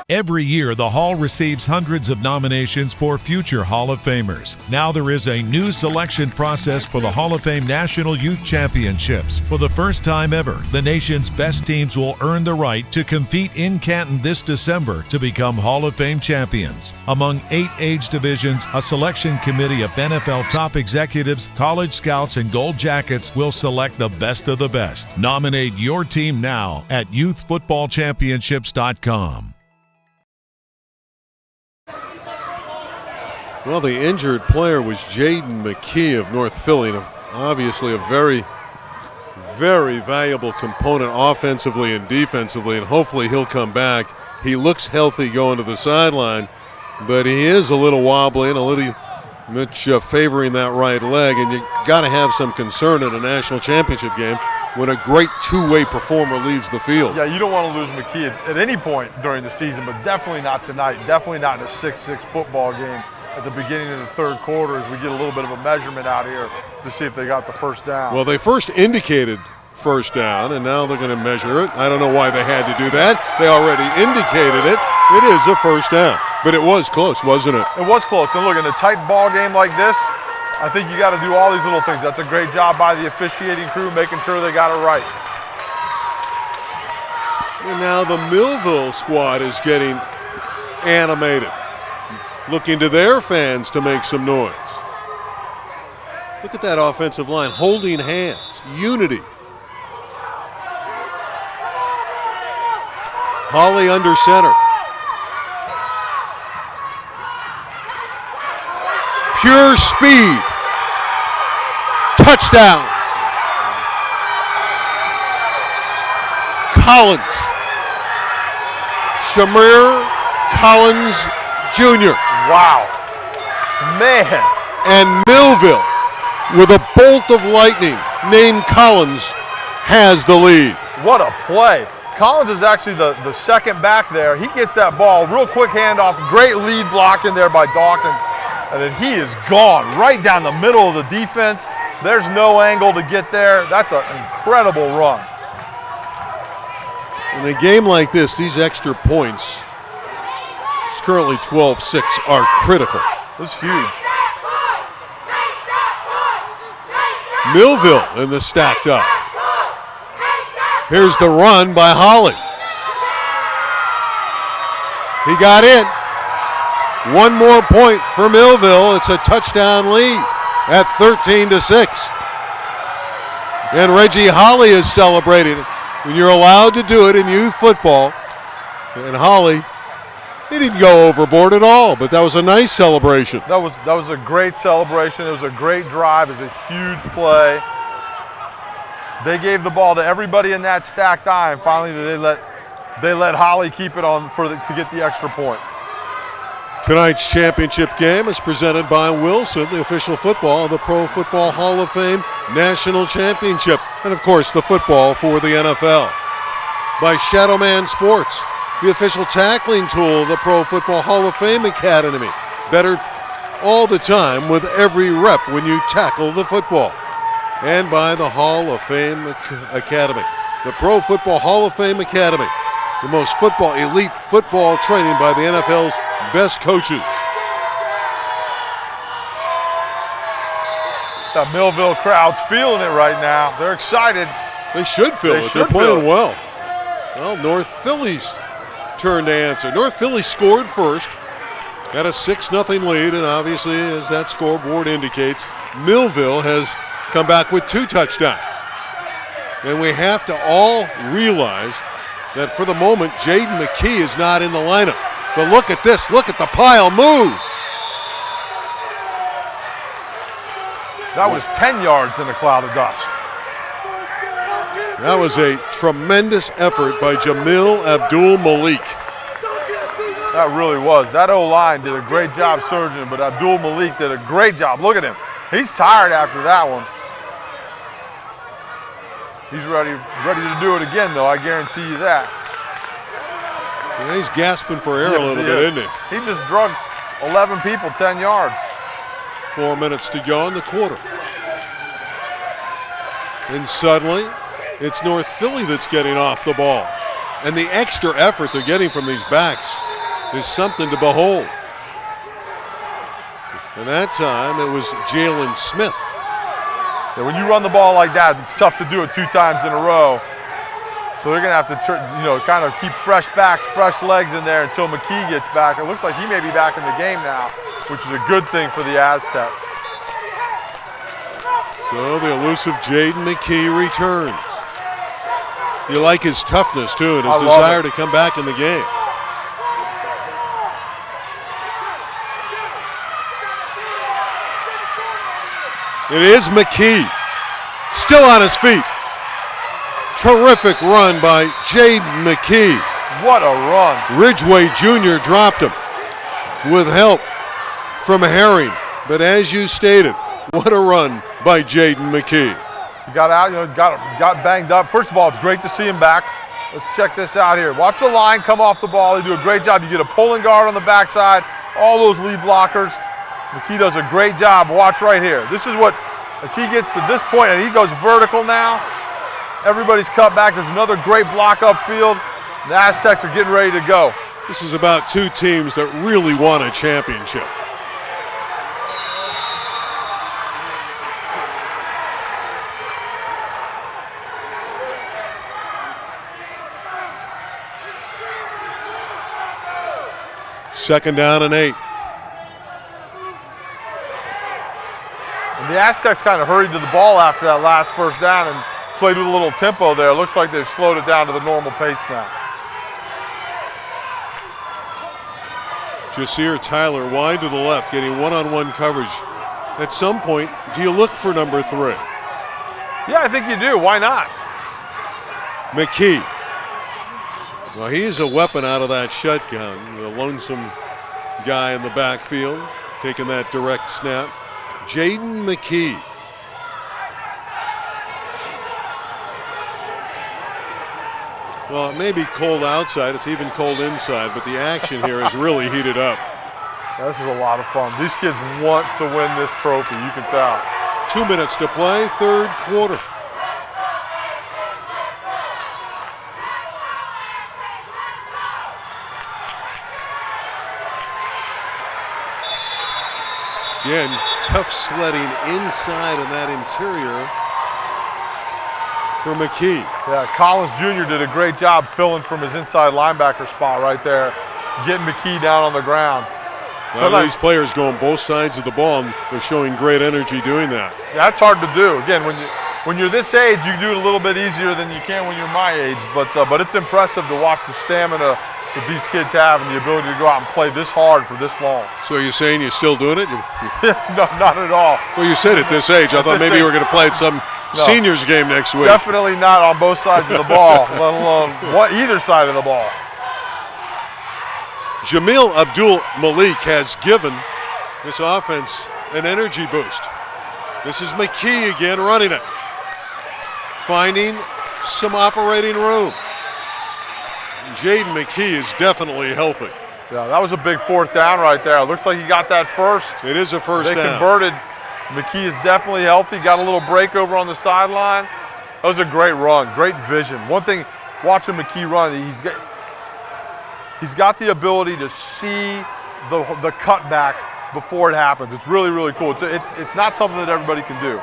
Every year, the Hall receives hundreds of nominations for future Hall of Famers. Now there is a new selection process for the Hall of Fame National Youth Championships. For the first time ever, the nation's best teams will earn the right to compete in Canton this December to become Hall of Fame champions. Among 8 age divisions, a selection committee of NFL top executives, college scouts, and gold jackets will select the best of the best. Nominate your team now at youthfootballchampionships.com. Well, the injured player was Jaden McKee of North Philly, and obviously a very, very valuable component offensively and defensively, and hopefully he'll come back. He looks healthy going to the sideline, but he is a little wobbly and a little much favoring that right leg, and you got to have some concern in a national championship game when a great two-way performer leaves the field. Yeah, you don't want to lose McKee at any point during the season, but definitely not tonight, definitely not in a 6-6 football game at the beginning of the third quarter as we get a little bit of a measurement out here to see if they got the first down. Well, they first indicated first down, and now they're going to measure it. I don't know why they had to do that. They already indicated it. It is a first down, but it was close, wasn't it? It was close, and look, in a tight ball game like this, I think you got to do all these little things. That's a great job by the officiating crew, making sure they got it right. And now the Millville squad is getting animated, looking to their fans to make some noise. Look at that offensive line, holding hands, unity. Holly under center. Pure speed. Touchdown. Collins. Shamir Collins Jr. Wow. Man. And Millville, with a bolt of lightning named Collins, has the lead. What a play. Collins is actually the second back there. He gets that ball, real quick handoff, great lead block in there by Dawkins, and then he is gone right down the middle of the defense. There's no angle to get there. That's an incredible run. In a game like this, these extra points, it's currently 12-6, are critical. This is huge. Millville in the stacked up. Here's the run by Holly. He got in. One more point for Millville. It's a touchdown lead at 13-6. And Reggie Holly is celebrating it. When you're allowed to do it in youth football, and Holly, he didn't go overboard at all, but that was a nice celebration. That was a great celebration. It was a great drive. It was a huge play. They gave the ball to everybody in that stacked eye, and finally they let Holly keep it on to get the extra point. Tonight's championship game is presented by Wilson, the official football of the Pro Football Hall of Fame National Championship, and of course the football for the NFL. By Shadowman Sports, the official tackling tool of the Pro Football Hall of Fame Academy. Better all the time with every rep when you tackle the football. And by the Hall of Fame Academy, the Pro Football Hall of Fame Academy, the most elite football training by the NFL's best coaches. That Millville crowd's feeling it right now. They're excited. They should feel it. They're playing well. Well, North Philly's turn to answer. North Philly scored first, got a 6-0 lead, and obviously, as that scoreboard indicates, Millville has come back with 2 touchdowns. And we have to all realize that for the moment, Jaden McKee is not in the lineup. But look at this. Look at the pile move. That was 10 yards in a cloud of dust. That was a tremendous effort by Jamil Abdul Malik. That really was. That O-line did a great job surging, but Abdul Malik did a great job. Look at him. He's tired after that one. He's ready to do it again, though. I guarantee you that. Yeah, he's gasping for air a little bit, isn't he? He just drug 11 people 10 yards. 4 minutes to go in the quarter. And suddenly, it's North Philly that's getting off the ball. And the extra effort they're getting from these backs is something to behold. And that time, it was Jalen Smith. Yeah, when you run the ball like that, it's tough to do it 2 times in a row. So they're going to have to, kind of keep fresh backs, fresh legs in there until McKee gets back. It looks like he may be back in the game now, which is a good thing for the Aztecs. So the elusive Jaden McKee returns. You like his toughness, too, and his desire to come back in the game. It is McKee. Still on his feet. Terrific run by Jaden McKee. What a run. Ridgway Jr. dropped him with help from Herring. But as you stated, what a run by Jaden McKee. He got out, got banged up. First of all, it's great to see him back. Let's check this out here. Watch the line come off the ball. They do a great job. You get a pulling guard on the backside, all those lead blockers. McKee does a great job. Watch right here. This is what, as he gets to this point and he goes vertical now, everybody's cut back. There's another great block upfield. The Aztecs are getting ready to go. This is about two teams that really want a championship. Second down and 8. And the Aztecs kind of hurried to the ball after that last first down and played with a little tempo there. Looks like they've slowed it down to the normal pace now. Jasir Tyler wide to the left, getting one-on-one coverage. At some point, do you look for number 3? Yeah, I think you do. Why not? McKee. Well, he is a weapon out of that shotgun. The lonesome guy in the backfield, taking that direct snap. Jaden McKee. Well, it may be cold outside. It's even cold inside, but the action here is really heated up. Yeah, this is a lot of fun. These kids want to win this trophy, you can tell. 2 minutes to play, third quarter. Again, tough sledding inside in that interior for McKee. Yeah, Collins Jr. did a great job filling from his inside linebacker spot right there, getting McKee down on the ground. Well, these players go on both sides of the ball, and they're showing great energy doing that. Yeah, that's hard to do. Again, when you're this age, you do it a little bit easier than you can when you're my age, but it's impressive to watch the stamina that these kids have and the ability to go out and play this hard for this long. So you're saying you're still doing it? No, not at all. Well, you said at this age. I thought maybe you were going to play at some seniors game next week. Definitely not on both sides of the ball, let alone either side of the ball. Jamil Abdul Malik has given this offense an energy boost. This is McKee again running it. Finding some operating room. Jaden McKee is definitely healthy. Yeah, that was a big fourth down right there. Looks like he got that first. It is a first down. They converted. McKee is definitely healthy. Got a little break over on the sideline. That was a great run, great vision. One thing, watching McKee run, he's got the ability to see the cutback before it happens. It's really, really cool. It's not something that everybody can do.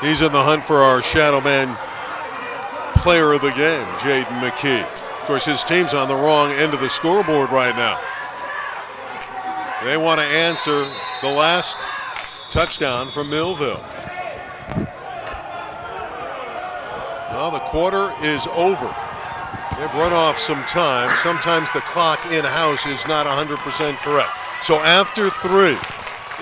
He's in the hunt for our Shadow Man player of the game, Jaden McKee. Of course, his team's on the wrong end of the scoreboard right now. They want to answer the last touchdown from Millville. Well, the quarter is over. They've run off some time. Sometimes the clock in-house is not 100% correct. So after 3,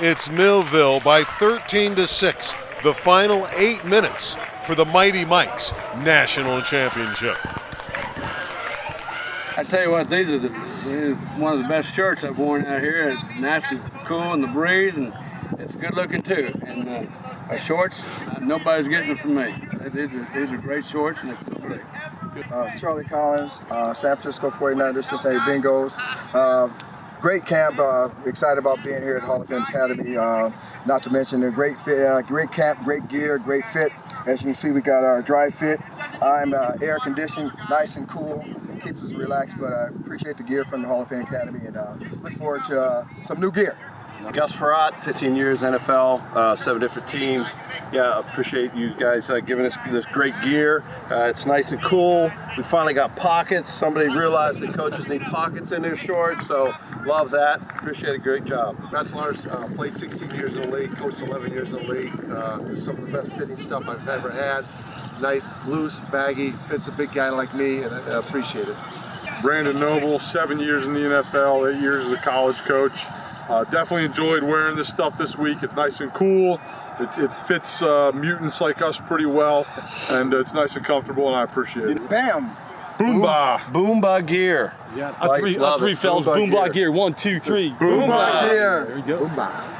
it's Millville by 13-6. The final 8 minutes for the Mighty Mites National Championship. I tell you what, these are one of the best shirts I've worn out here. It's nice and cool in the breeze, and it's good looking too. And our shorts, nobody's getting them from me. These are great shorts, and they feel great. Charlie Collins, San Francisco 49ers, Cincinnati Bengals. Great camp. Excited about being here at Hall of Fame Academy. Not to mention a great fit, great camp, great gear, great fit. As you can see, we got our dry fit. I'm air conditioned, nice and cool. Keeps us relaxed, but I appreciate the gear from the Hall of Fame Academy and look forward to some new gear. Gus Farrat, 15 years NFL, 7 different teams. Yeah, appreciate you guys giving us this great gear. It's nice and cool. We finally got pockets. Somebody realized that coaches need pockets in their shorts, so love that. Appreciate it. Great job. Matt Slaughter's played 16 years in the league, coached 11 years in the league. It's some of the best fitting stuff I've ever had. Nice, loose, baggy, fits a big guy like me, and I appreciate it. Brandon Noble, 7 years in the NFL, 8 years as a college coach. Definitely enjoyed wearing this stuff this week. It's nice and cool. It fits mutants like us pretty well, and it's nice and comfortable, and I appreciate it. Bam! Boomba! Boomba gear. Yeah, three fellas. Boomba gear. 1, 2, 3. Boomba gear. There you go. Boomba.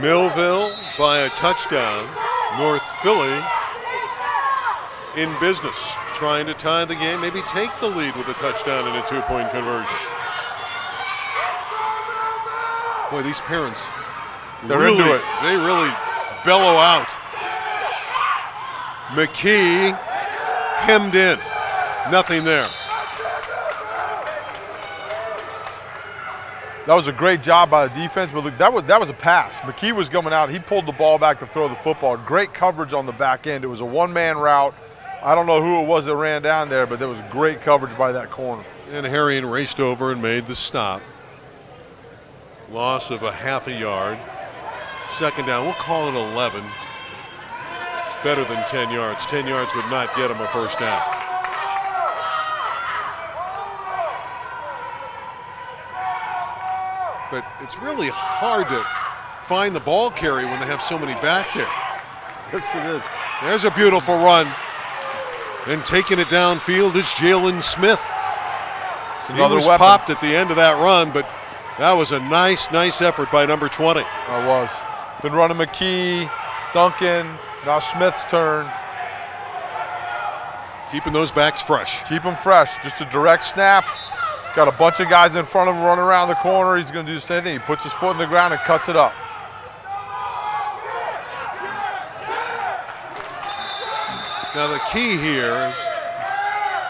Millville by a touchdown. North Philly in business, trying to tie the game, maybe take the lead with a touchdown and a 2-point conversion. Boy, these parents, they're into it. They really bellow out. McKee hemmed in. Nothing there. That was a great job by the defense, but look, that was a pass. McKee was coming out. He pulled the ball back to throw the football. Great coverage on the back end. It was a one-man route. I don't know who it was that ran down there, but there was great coverage by that corner. And Harrion raced over and made the stop. Loss of a half a yard. Second down, we'll call it 11. It's better than 10 yards. 10 yards would not get him a first down. But it's really hard to find the ball carrier when they have so many back there. Yes, it is. There's a beautiful run. And taking it downfield is Jalen Smith. He was popped at the end of that run, but that was a nice effort by number 20. It was. Been running McKee, Duncan, now Smith's turn. Keeping those backs fresh. Keep them fresh. Just a direct snap. Got a bunch of guys in front of him running around the corner. He's going to do the same thing. He puts his foot in the ground and cuts it up. Now the key here is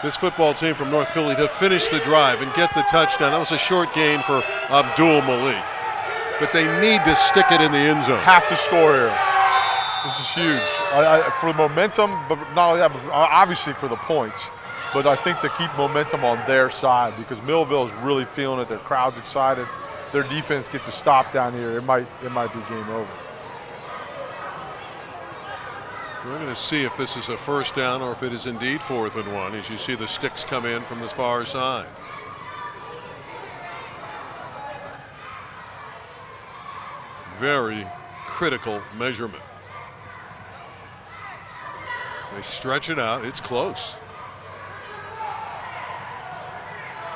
this football team from North Philly to finish the drive and get the touchdown. That was a short gain for Abdul Malik. But they need to stick it in the end zone. Have to score here. This is huge. For the momentum, but not only that, but obviously for the points. But I think to keep momentum on their side, because Millville is really feeling it. Their crowd's excited. Their defense gets to stop down here. It might be game over. We're going to see if this is a first down or if it is indeed 4th and 1 as you see the sticks come in from the far side. Very critical measurement. They stretch it out. It's close.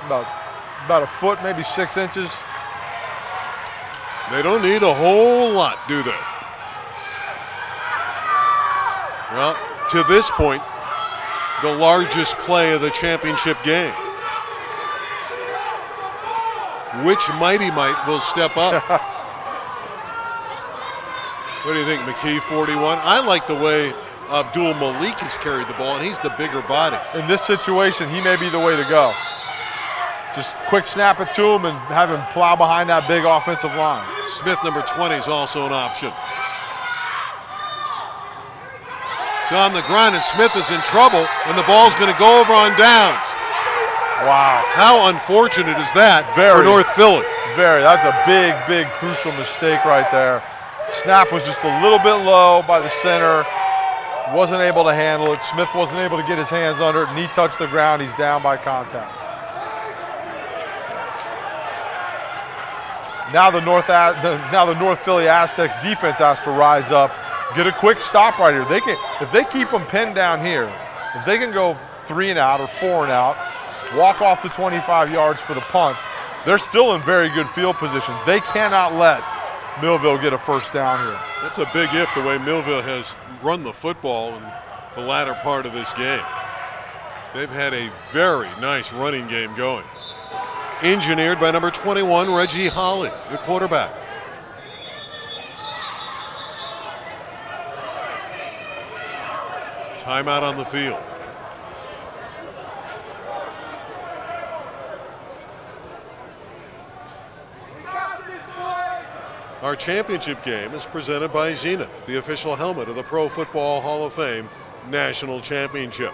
About a foot, maybe 6 inches. They don't need a whole lot, do they? Well, to this point, the largest play of the championship game. Which Mighty Mite will step up? What do you think, McKee, 41? I like the way Abdul Malik has carried the ball, and he's the bigger body. In this situation, he may be the way to go. Just quick snap it to him and have him plow behind that big offensive line. Smith, number 20, is also an option. It's on the ground, and Smith is in trouble, and the ball's going to go over on downs. Wow. How unfortunate is that for North Philly? Very. That's a big, crucial mistake right there. Snap was just a little bit low by the center. Wasn't able to handle it. Smith wasn't able to get his hands under it. Knee touched the ground. He's down by contact. Now the North Philly Aztecs defense has to rise up, get a quick stop right here. If they keep them pinned down here, if they can go 3 and out or 4 and out, walk off the 25 yards for the punt, they're still in very good field position. They cannot let Millville get a first down here. That's a big if, the way Millville has run the football in the latter part of this game. They've had a very nice running game going. Engineered by number 21, Reggie Holly, the quarterback. Timeout on the field. Our championship game is presented by Zenith, the official helmet of the Pro Football Hall of Fame National Championship.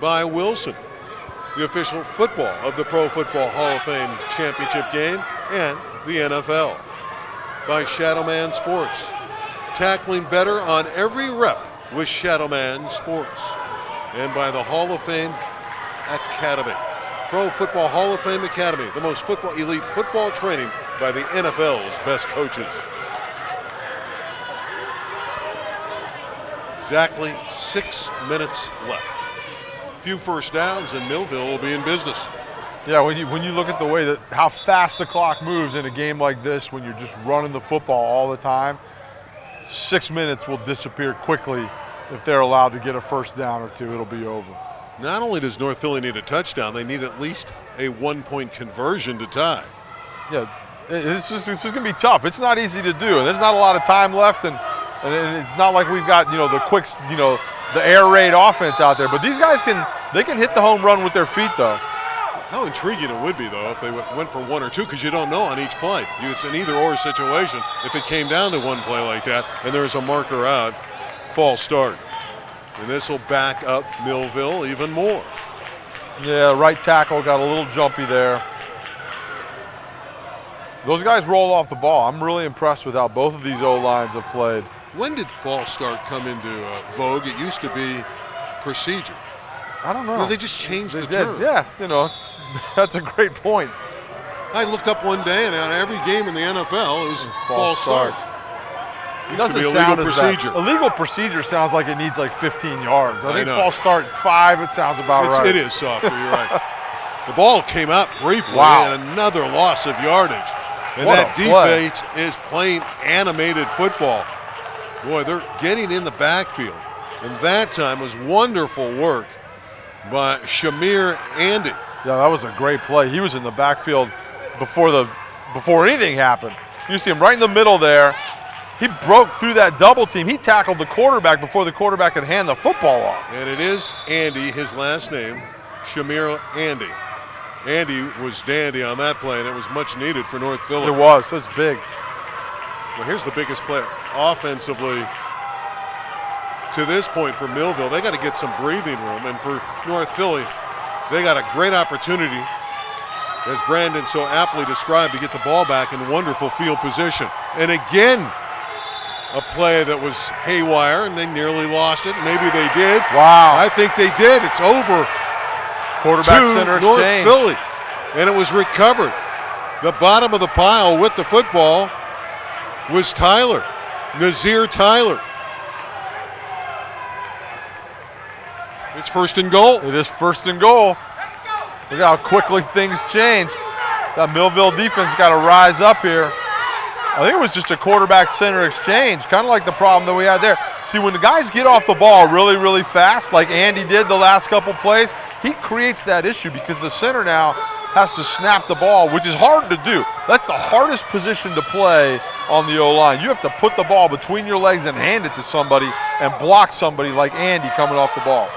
By Wilson, the official football of the Pro Football Hall of Fame Championship game and the NFL. By Shadowman Sports, tackling better on every rep with Shadowman Sports. And by the Hall of Fame Academy. Pro Football Hall of Fame Academy, the most elite football training by the NFL's best coaches. Exactly 6 minutes left. Few first downs and Millville will be in business. Yeah, when you look at the way that how fast the clock moves in a game like this, when you're just running the football all the time, 6 minutes will disappear quickly. If they're allowed to get a first down or two, it'll be over. Not only does North Philly need a touchdown, they need at least a 1-point conversion to tie. Yeah, this is going to be tough. It's not easy to do, and there's not a lot of time left, and it's not like we've got the quick the air raid offense out there. But these guys can hit the home run with their feet though. How intriguing it would be though if they went for 1 or 2, because you don't know on each play. It's an either-or situation. If it came down to one play like that, and there's a marker out, false start. And this will back up Millville even more. Yeah, right tackle got a little jumpy there. Those guys roll off the ball. I'm really impressed with how both of these O-lines have played. When did false start come into vogue? It used to be procedure. I don't know. They just changed the did. term. Yeah, that's a great point. I looked up one day, and on every game in the NFL, it was false start. It doesn't sound as bad. Illegal procedure sounds like it needs like 15 yards. I think false start 5, it sounds about right. It is softer, you're right. The ball came out briefly, and another loss of yardage. And that defense is playing animated football. Boy, they're getting in the backfield. And that time was wonderful work by Shamir Andy. Yeah, that was a great play. He was in the backfield before anything happened. You see him right in the middle there. He broke through that double team. He tackled the quarterback before the quarterback could hand the football off. And it is Andy, his last name, Shamir Andy. Andy was dandy on that play, and it was much needed for North Philly. It was. That's big. Well, here's the biggest play offensively to this point for Millville. They got to get some breathing room, and for North Philly, they got a great opportunity, as Brandon so aptly described, to get the ball back in wonderful field position. And again, a play that was haywire, and they nearly lost it. Maybe they did. Wow. I think they did. It's over. Quarterback center North exchange. Philly, and it was recovered. The bottom of the pile with the football was Tyler, Nazir Tyler. It's 1st and goal. It is 1st and goal. Look how quickly things change. That Millville defense got to rise up here. I think it was just a quarterback center exchange, kind of like the problem that we had there. See, when the guys get off the ball really, really fast, like Andy did the last couple plays, he creates that issue because the center now has to snap the ball, which is hard to do. That's the hardest position to play on the O-line. You have to put the ball between your legs and hand it to somebody and block somebody like Andy coming off the ball.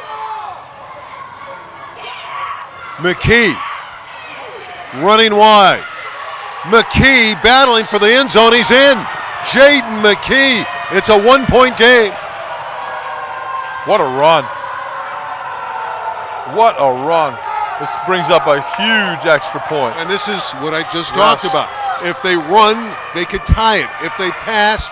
McKee running wide. McKee battling for the end zone. He's in. Jaden McKee. It's a 1-point game. What a run. What a run. This brings up a huge extra point. And this is what I just talked about. If they run, they could tie it. If they pass,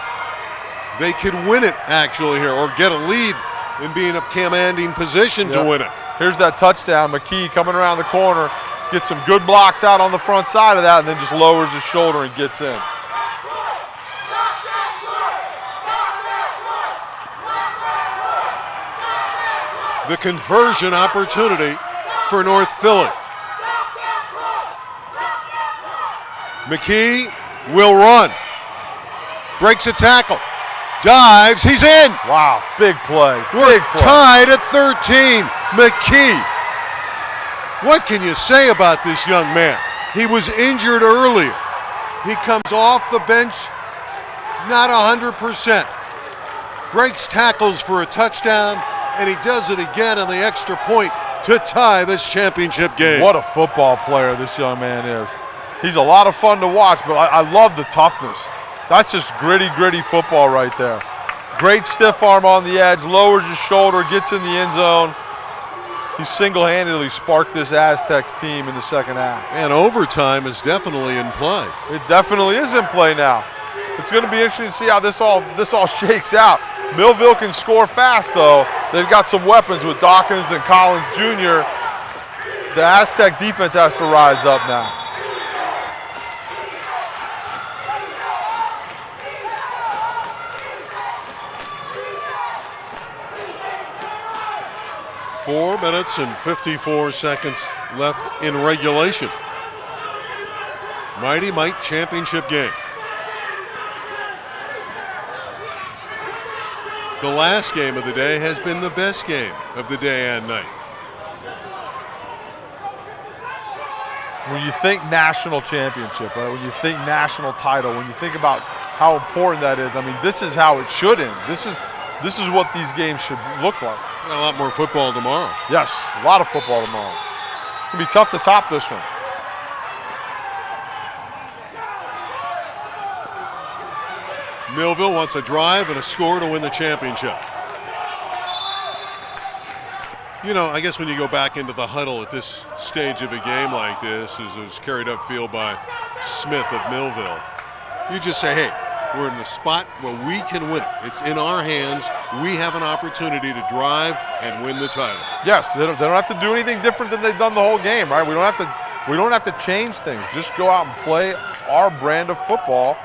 they could win it actually here, or get a lead and be in a commanding position to win it. Here's that touchdown. McKee coming around the corner, gets some good blocks out on the front side of that, and then just lowers his shoulder and gets in. The conversion opportunity for North Philly. McKee will run. Breaks a tackle. Dives. He's in. Wow, big play. We're tied at 13. McKee. What can you say about this young man? He was injured earlier. He comes off the bench, not 100%. Breaks tackles for a touchdown, and he does it again on the extra point to tie this championship game. What a football player this young man is. He's a lot of fun to watch, but I love the toughness. That's just gritty football right there. Great stiff arm on the edge, lowers his shoulder, gets in the end zone. He single-handedly sparked this Aztecs team in the second half. And overtime is definitely in play. It definitely is in play now. It's going to be interesting to see how this all shakes out. Millville can score fast, though. They've got some weapons with Dawkins and Collins Jr. The Aztec defense has to rise up now. Four minutes and 54 seconds left in regulation. Mighty Mite championship game. The last game of the day has been the best game of the day and night. When you think national championship, right? When you think national title, when you think about how important that is, I mean, this is how it should end. This is what these games should look like. A lot more football tomorrow. Yes, a lot of football tomorrow. It's going to be tough to top this one. Millville wants a drive and a score to win the championship. You know, I guess when you go back into the huddle at this stage of a game like this, as it was carried upfield by Smith of Millville, you just say, hey, we're in the spot where we can win it. It's in our hands. We have an opportunity to drive and win the title. Yes, they don't have to do anything different than they've done the whole game, right? We don't have to change things. Just go out and play our brand of football.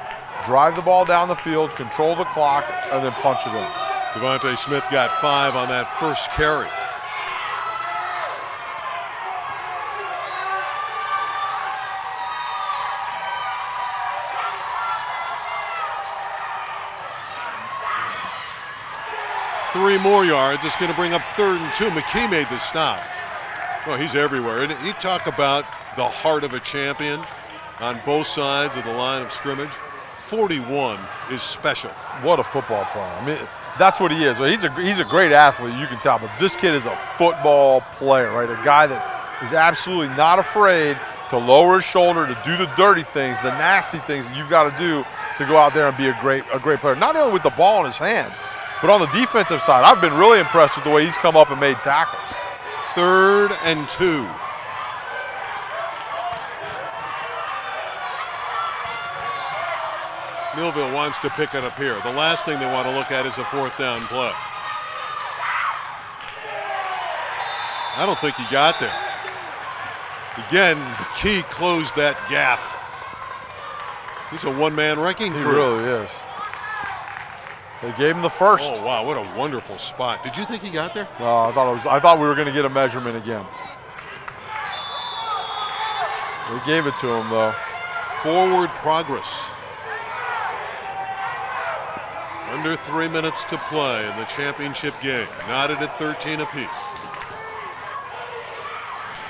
Drive the ball down the field, control the clock, and then punch it in. Devontae Smith got 5 on that first carry. Three more yards. It's going to bring up 3rd and 2. McKee made the stop. Well, he's everywhere. And you talk about the heart of a champion on both sides of the line of scrimmage. 41 is special. What a football player. I mean, that's what he is. He's a great athlete, you can tell, but this kid is a football player, right? A guy that is absolutely not afraid to lower his shoulder, to do the dirty things, the nasty things that you've got to do to go out there and be a great player. Not only with the ball in his hand, but on the defensive side. I've been really impressed with the way he's come up and made tackles. 3rd and 2. Millville wants to pick it up here. The last thing they want to look at is a 4th down play. I don't think he got there. Again, McKee closed that gap. He's a one-man wrecking crew. He really is. They gave him the first. Oh wow, what a wonderful spot. Did you think he got there? No, I thought we were going to get a measurement again. They gave it to him though. Forward progress. Under 3 minutes to play in the championship game. Knotted at 13 apiece.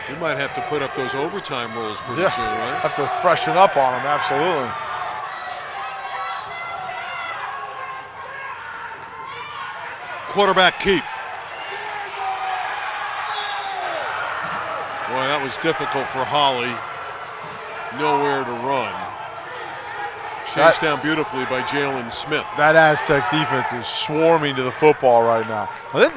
We might have to put up those overtime rules pretty soon, right? Have to freshen up on them, absolutely. Quarterback keep. Boy, that was difficult for Holly. Nowhere to run. Chased down beautifully by Jalen Smith. That Aztec defense is swarming to the football right now. That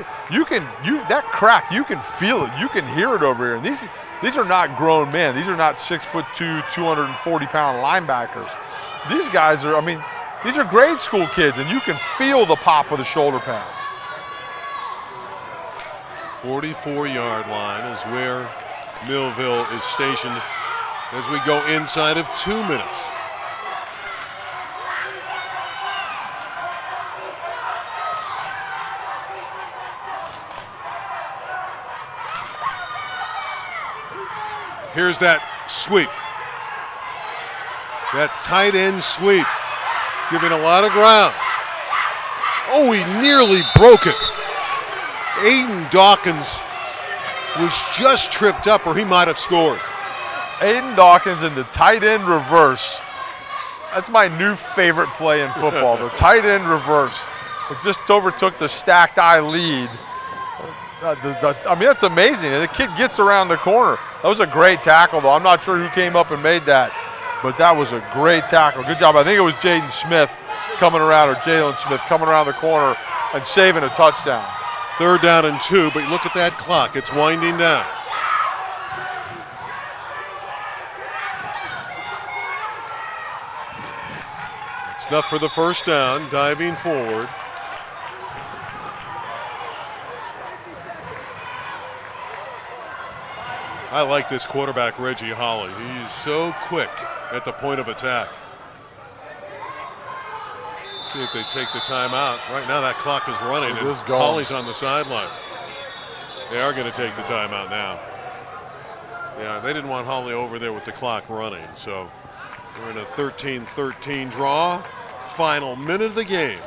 crack, you can feel it, you can hear it over here. And these are not grown men. These are not 6'2", 240-pound linebackers. These guys are, I mean, these are grade school kids, and you can feel the pop of the shoulder pads. 44-yard line is where Millville is stationed as we go inside of 2 minutes. Here's that sweep. That tight end sweep. Giving a lot of ground. Oh, he nearly broke it. Aiden Dawkins was just tripped up, or he might have scored. Aiden Dawkins in the tight end reverse. That's my new favorite play in football, the tight end reverse. It just overtook the stacked eye lead. I mean, that's amazing. The kid gets around the corner. That was a great tackle, though. I'm not sure who came up and made that, but that was a great tackle. Good job. I think it was Jaden Smith coming around, or Jalen Smith coming around the corner and saving a touchdown. 3rd down and 2, but look at that clock. It's winding down. It's Snuff for the first down, diving forward. I like this quarterback, Reggie Holly. He's so quick at the point of attack. See if they take the timeout. Right now that clock is running and Holly's on the sideline. They are going to take the timeout now. Yeah, they didn't want Holly over there with the clock running, so we're in a 13-13 draw. Final minute of the game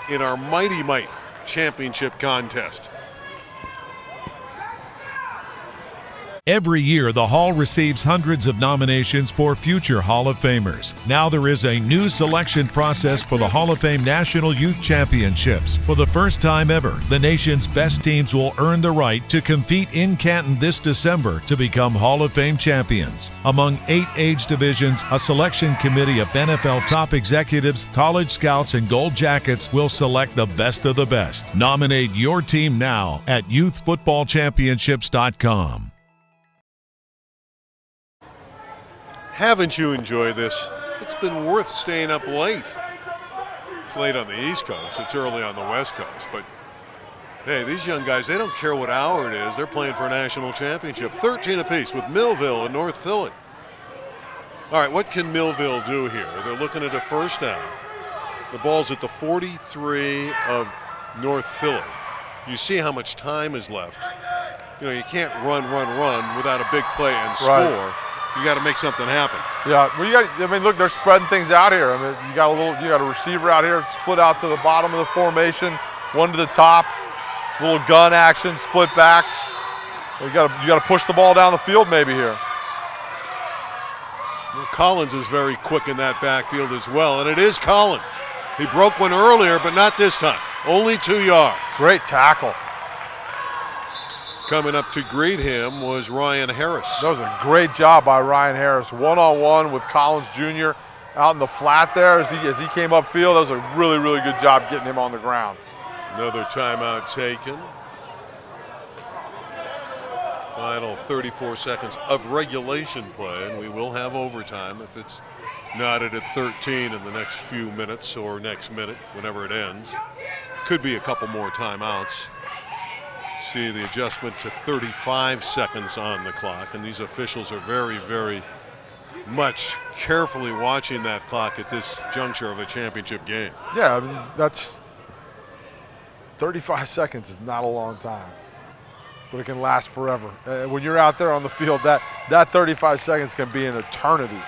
in our Mighty Mite championship contest. Every year, the Hall receives hundreds of nominations for future Hall of Famers. Now there is a new selection process for the Hall of Fame National Youth Championships. For the first time ever, the nation's best teams will earn the right to compete in Canton this December to become Hall of Fame champions. Among 8 age divisions, a selection committee of NFL top executives, college scouts, and gold jackets will select the best of the best. Nominate your team now at youthfootballchampionships.com. Haven't you enjoyed this? It's been worth staying up late. It's late on the East Coast, it's early on the West Coast, but hey, these young guys, they don't care what hour it is. They're playing for a national championship. 13 apiece with Millville and North Philly. All right, what can Millville do here? They're looking at a first down. The ball's at the 43 of North Philly. You see how much time is left. You know, you can't run without a big play and score. Right. You got to make something happen. Yeah, well, look, they're spreading things out here. I mean, you got a receiver out here split out to the bottom of the formation, one to the top, little gun action, split backs. You got to push the ball down the field maybe here. Well, Collins is very quick in that backfield as well, and it is Collins. He broke one earlier, but not this time. Only 2 yards. Great tackle. Coming up to greet him was Ryan Harris. That was a great job by Ryan Harris. One-on-one with Collins Jr. out in the flat there as he came upfield. That was a really, really good job getting him on the ground. Another timeout taken. Final 34 seconds of regulation play, and we will have overtime if it's knotted at 13 in the next few minutes or next minute, whenever it ends. Could be a couple more timeouts. See the adjustment to 35 seconds on the clock, and these officials are very, very much carefully watching that clock at this juncture of a championship game. Yeah, I mean, that's 35 seconds is not a long time, but it can last forever. When you're out there on the field, that 35 seconds can be an eternity.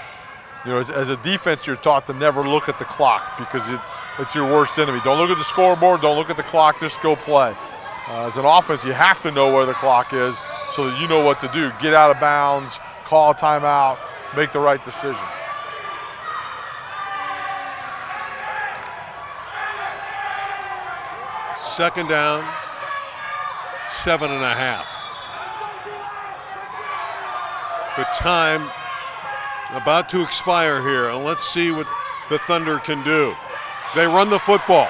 You know, as a defense, you're taught to never look at the clock because it's your worst enemy. Don't look at the scoreboard, don't look at the clock, just go play. As an offense, you have to know where the clock is so that you know what to do. Get out of bounds, call a timeout, make the right decision. Second down, 7.5. The time about to expire here, and let's see what the Thunder can do. They run the football.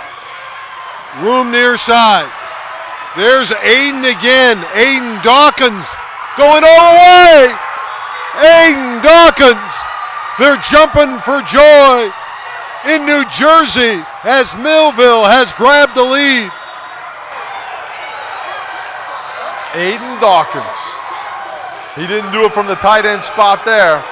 Room near side. There's Aiden again. Aiden Dawkins going all the way. Aiden Dawkins. They're jumping for joy in New Jersey as Millville has grabbed the lead. Aiden Dawkins. He didn't do it from the tight end spot there.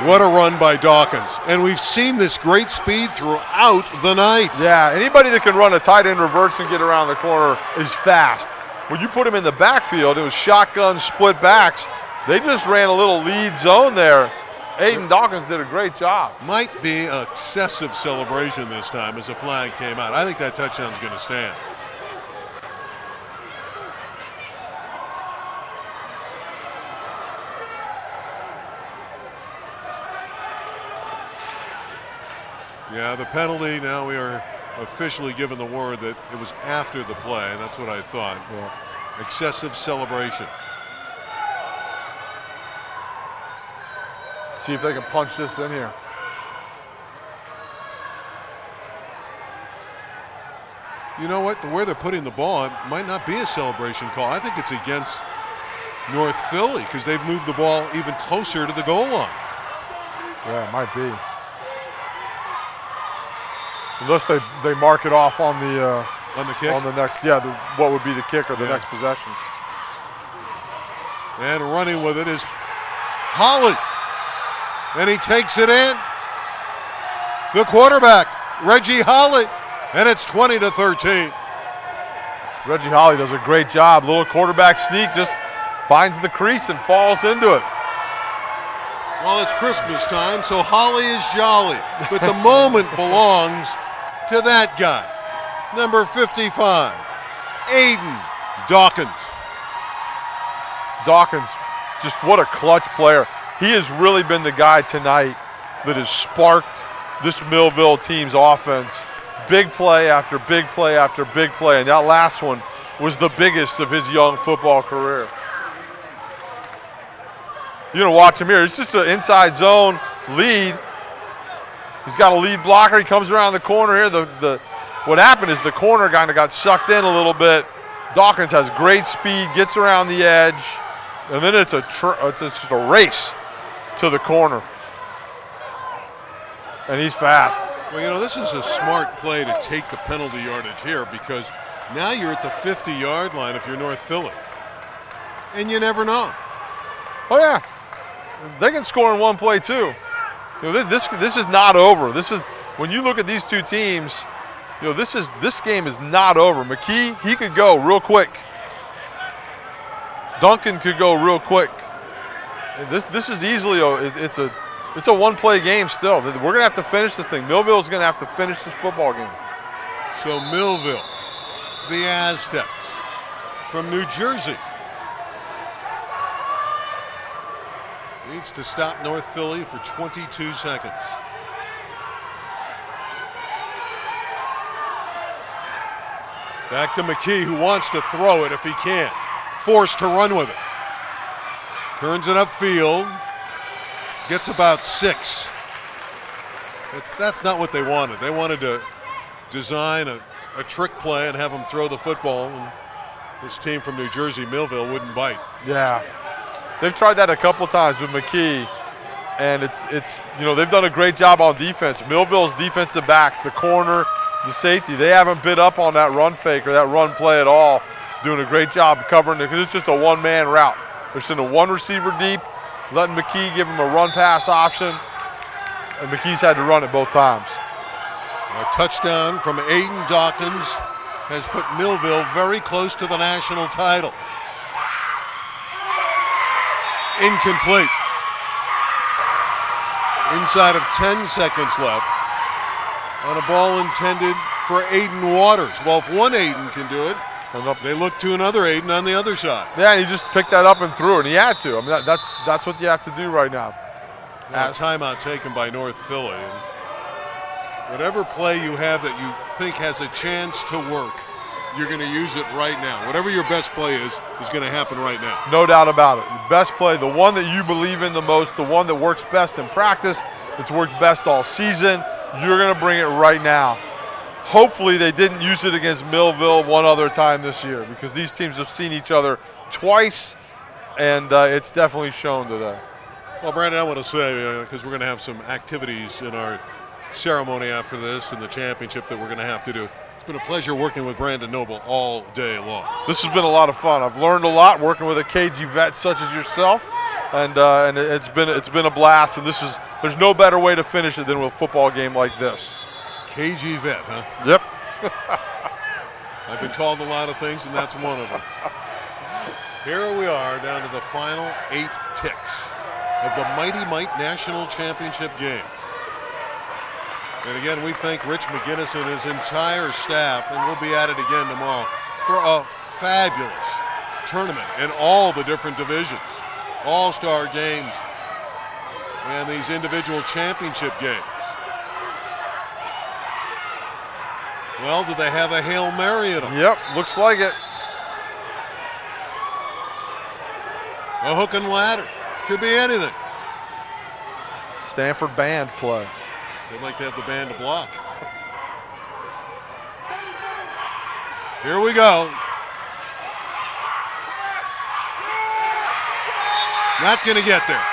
What a run by Dawkins. And we've seen this great speed throughout the night. Yeah, anybody that can run a tight end reverse and get around the corner is fast. When you put him in the backfield, it was shotgun split backs. They just ran a little lead zone there. Aiden Dawkins did a great job. Might be an excessive celebration this time as a flag came out. I think that touchdown's going to stand. Yeah, the penalty, now we are officially given the word that it was after the play. That's what I thought. Yeah. Excessive celebration. See if they can punch this in here. You know what? Where they're putting the ball, it might not be a celebration call. I think it's against North Philly because they've moved the ball even closer to the goal line. Yeah, it might be. Unless they mark it off on the kick? On the next, what would be the kick or the next possession. And running with it is Holly. And he takes it in. The quarterback, Reggie Holly. And it's 20-13. Reggie Holly does a great job. Little quarterback sneak, just finds the crease and falls into it. Well, it's Christmas time, so Holly is jolly. But the moment belongs to that guy. Number 55, Aiden Dawkins. Dawkins, just what a clutch player. He has really been the guy tonight that has sparked this Millville team's offense. Big play after big play after big play, and that last one was the biggest of his young football career. You're gonna watch him here. It's just an inside zone lead. He's got a lead blocker. He comes around the corner here. What happened is the corner kind of got sucked in a little bit. Dawkins has great speed, gets around the edge, and then it's just a race to the corner. And he's fast. Well, this is a smart play to take the penalty yardage here because now you're at the 50-yard line if you're North Philly. And you never know. Oh, yeah. They can score in one play, too. This is not over. This is, when you look at these two teams, this game is not over. McKee, he could go real quick. Duncan could go real quick. This is easily it's a one-play game still. We're going to have to finish this thing. Millville's going to have to finish this football game. So Millville, the Aztecs from New Jersey, needs to stop North Philly for 22 seconds. Back to McKee, who wants to throw it if he can. Forced to run with it. Turns it upfield. Gets about 6. That's not what they wanted. They wanted to design a trick play and have him throw the football. And this team from New Jersey, Millville, wouldn't bite. Yeah. They've tried that a couple times with McKee, and it's they've done a great job on defense. Millville's defensive backs, the corner, the safety, they haven't bit up on that run fake or that run play at all. Doing a great job covering it because it's just a one-man route. They're sending one receiver deep, letting McKee give him a run-pass option, and McKee's had to run it both times. A touchdown from Aiden Dawkins has put Millville very close to the national title. Incomplete. Inside of 10 seconds left on a ball intended for Aiden Waters. Well, if one Aiden can do it, they look to another Aiden on the other side. Yeah, and he just picked that up and threw it, and he had to. I mean, that's what you have to do right now. A timeout taken by North Philly. And whatever play you have that you think has a chance to work, you're going to use it right now. Whatever your best play is going to happen right now. No doubt about it. Your best play, the one that you believe in the most, the one that works best in practice, it's worked best all season, you're going to bring it right now. Hopefully they didn't use it against Millville one other time this year because these teams have seen each other twice, and it's definitely shown today. Well, Brandon, I want to say, because we're going to have some activities in our ceremony after this and the championship that we're going to have to do. It's been a pleasure working with Brandon Noble all day long. This has been a lot of fun. I've learned a lot working with a KG vet such as yourself, and it's been a blast. And there's no better way to finish it than with a football game like this. KG vet, huh? Yep. I've been called a lot of things, and that's one of them. Here we are down to the final 8 ticks of the Mighty Mite National Championship game. And again, we thank Rich McGinnis and his entire staff, and we'll be at it again tomorrow for a fabulous tournament in all the different divisions, all-star games, and these individual championship games. Well, do they have a Hail Mary in them? Yep, looks like it. A hook and ladder. Could be anything. Stanford band play. They'd like to have the band to block. Here we go. Not going to get there.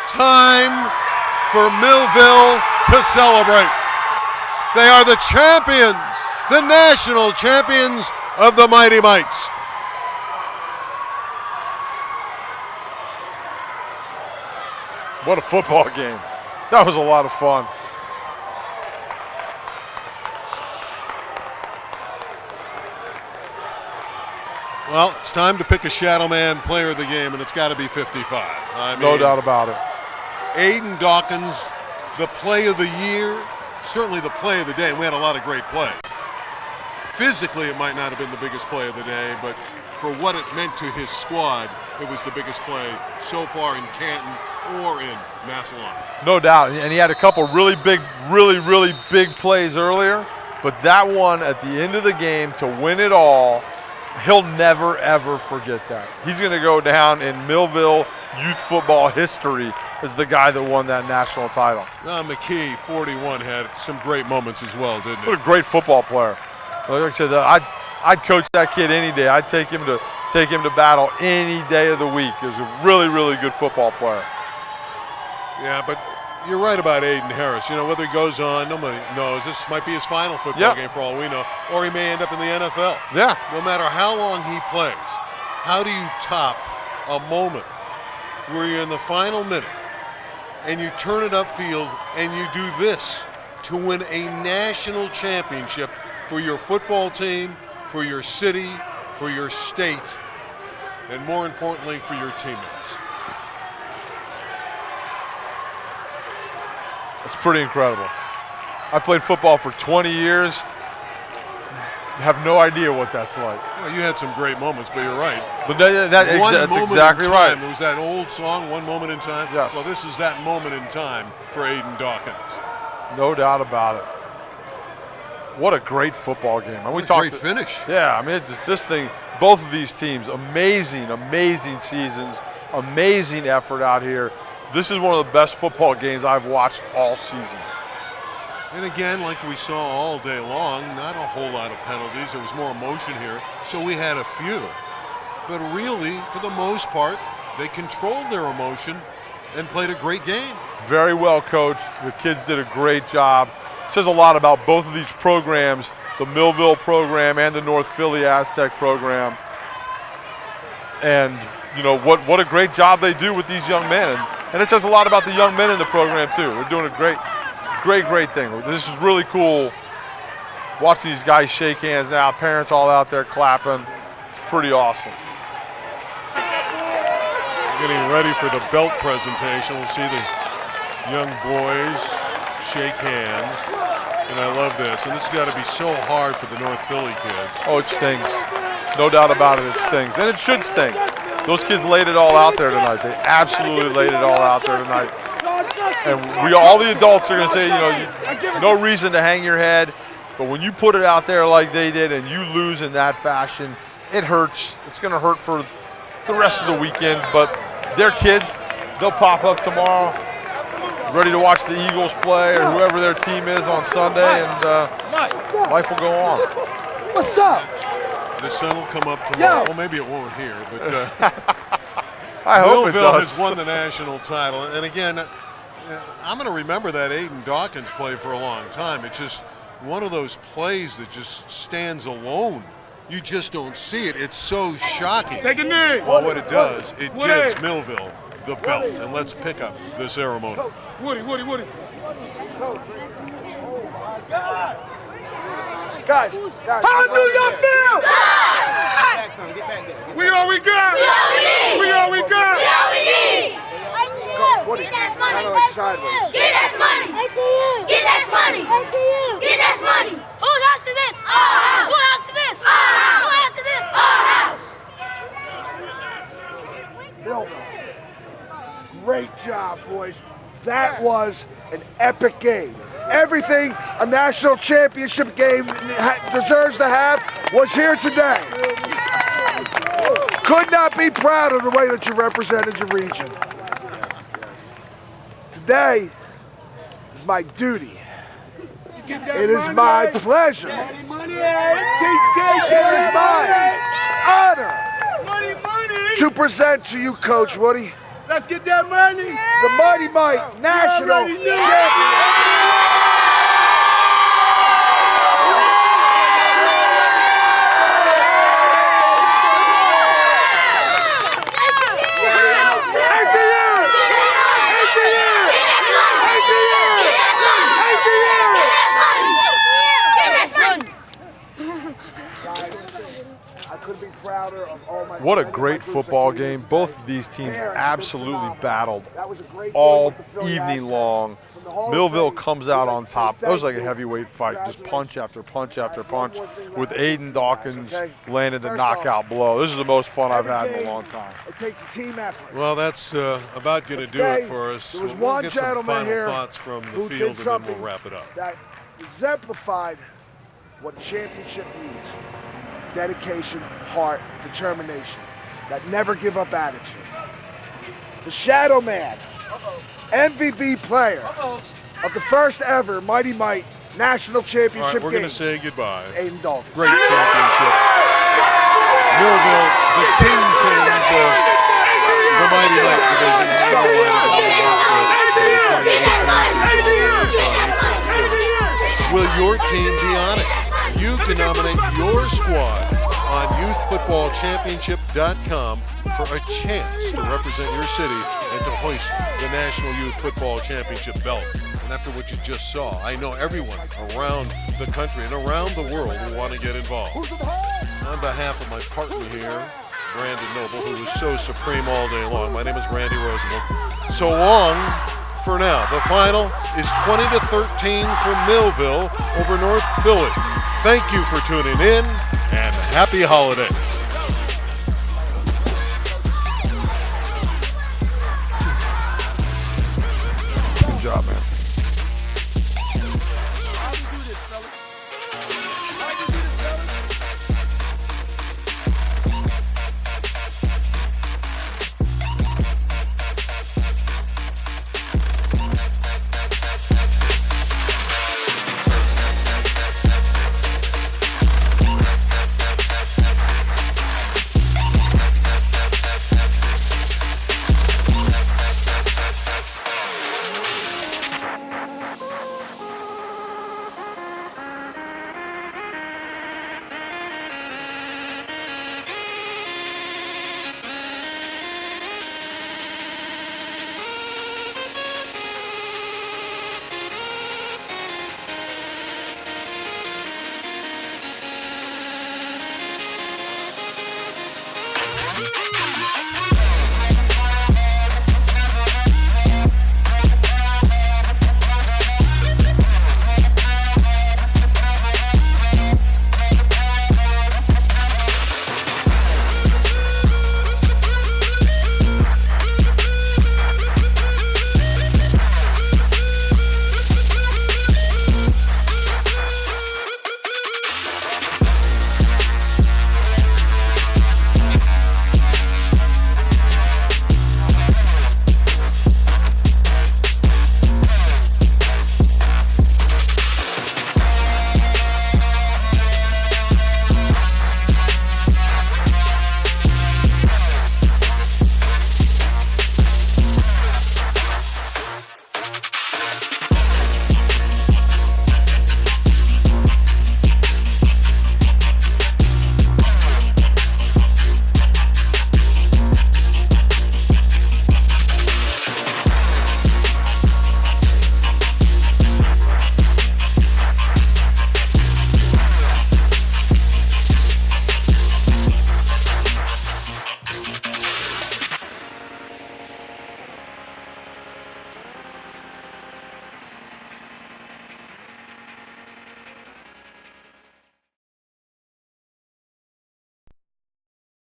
Time for Millville to celebrate. They are the champions, the national champions of the Mighty Mites. What a football game. That was a lot of fun. Well, it's time to pick a Shadow Man player of the game, and it's got to be 55. I mean, No doubt about it. Aiden Dawkins, the play of the year, certainly the play of the day, and we had a lot of great plays. Physically, it might not have been the biggest play of the day, but for what it meant to his squad, it was the biggest play so far in Canton or in Massillon. No doubt, and he had a couple really big plays earlier, but that one at the end of the game to win it all, he'll never, ever forget that. He's going to go down in Millville youth football history as the guy that won that national title. McKee, 41, had some great moments as well, didn't he? What a great football player. Like I said, I'd coach that kid any day. I'd take him to battle any day of the week. He was a really good football player. Yeah, but you're right about Aiden Harris. You know, whether he goes on, nobody knows. This might be his final football game for all we know, or he may end up in the NFL. Yeah. No matter how long he plays, how do you top a moment where you're in the final minute and you turn it upfield and you do this to win a national championship for your football team, for your city, for your state, and more importantly, for your teammates? It's pretty incredible. I played football for 20 years. Have no idea what that's like. Well, you had some great moments, but you're right. But that's exactly right. There was that old song, One Moment in Time. Yes. Well, this is that moment in time for Aiden Dawkins. No doubt about it. What a great football game. And Great finish. Yeah, I mean, this thing, both of these teams, amazing seasons, amazing effort out here. This is one of the best football games I've watched all season. And again, like we saw all day long, not a whole lot of penalties. There was more emotion here, so we had a few. But really, for the most part, they controlled their emotion and played a great game. Very well coached. The kids did a great job. It says a lot about both of these programs, the Millville program and the North Philly Aztec program. And, you know, what a great job they do with these young men. And it says a lot about the young men in the program, too. We're doing a great thing. This is really cool. Watching these guys shake hands now, parents all out there clapping. It's pretty awesome. Getting ready for the belt presentation. We'll see the young boys shake hands. And I love this. And this has got to be so hard for the North Philly kids. Oh, it stings. No doubt about it, it stings. And it should sting. Those kids laid it all out there tonight. They absolutely laid it all out there tonight. And all the adults are going to say, you know, no reason to hang your head. But when you put it out there like they did and you lose in that fashion, it hurts. It's going to hurt for the rest of the weekend. But they're kids. They'll pop up tomorrow, ready to watch the Eagles play or whoever their team is on Sunday, and life will go on. What's up? The sun will come up tomorrow. Well, maybe it won't here, but I hope it Millville does. has won the national title. And again, I'm going to remember that Aiden Dawkins play for a long time. It's just one of those plays that just stands alone. You just don't see it. It's so shocking. Take a knee. Well, what it does, it gives Millville the belt. And let's pick up the ceremony. Woody. Guys, How do you feel? We all we got. We all we got. Woody, Get that money. kind of like sideways. Get that money. Get that money. Get that money. Whose house is this? Our house. Whose house is this? Our house. Whose house is this? Our house. Millville. Great job, boys. That was an epic game. Everything a national championship game deserves to have was here today. Could not be proud of the way that you represented your region. Today is my duty. It is my pleasure. It is my honor to present to you, Coach Woody, Let's get that money. The Mighty Mite National Champion. What a great football game. Both of these teams absolutely battled all evening long. Millville comes out on top. That was like a heavyweight fight, just punch after punch after punch, with Aiden Dawkins landing the knockout blow. This is the most fun I've had in a long time. It takes a team effort. Well, that's about going to do it for us. There was We'll one get some gentleman final here thoughts from the who field, did and then something we'll wrap it up. that exemplified what a championship needs. Dedication, heart, determination, that never give up attitude. The Shadow Man, MVP player of the first ever Mighty Mite National Championship All right, we're game. going to say goodbye. Aiden Dawkins. Great championship. Millville, the Kingpins of the Mighty Mite division. Will your team be on it? You can nominate your squad on youthfootballchampionship.com for a chance to represent your city and to hoist the National Youth Football Championship belt. And after what you just saw, I know everyone around the country and around the world will want to get involved. On behalf of my partner here, Brandon Noble, who was so supreme all day long, my name is Randy Roosevelt. So long for now. The final is 20-13 for Millville over North Philly. Thank you for tuning in, and happy holidays.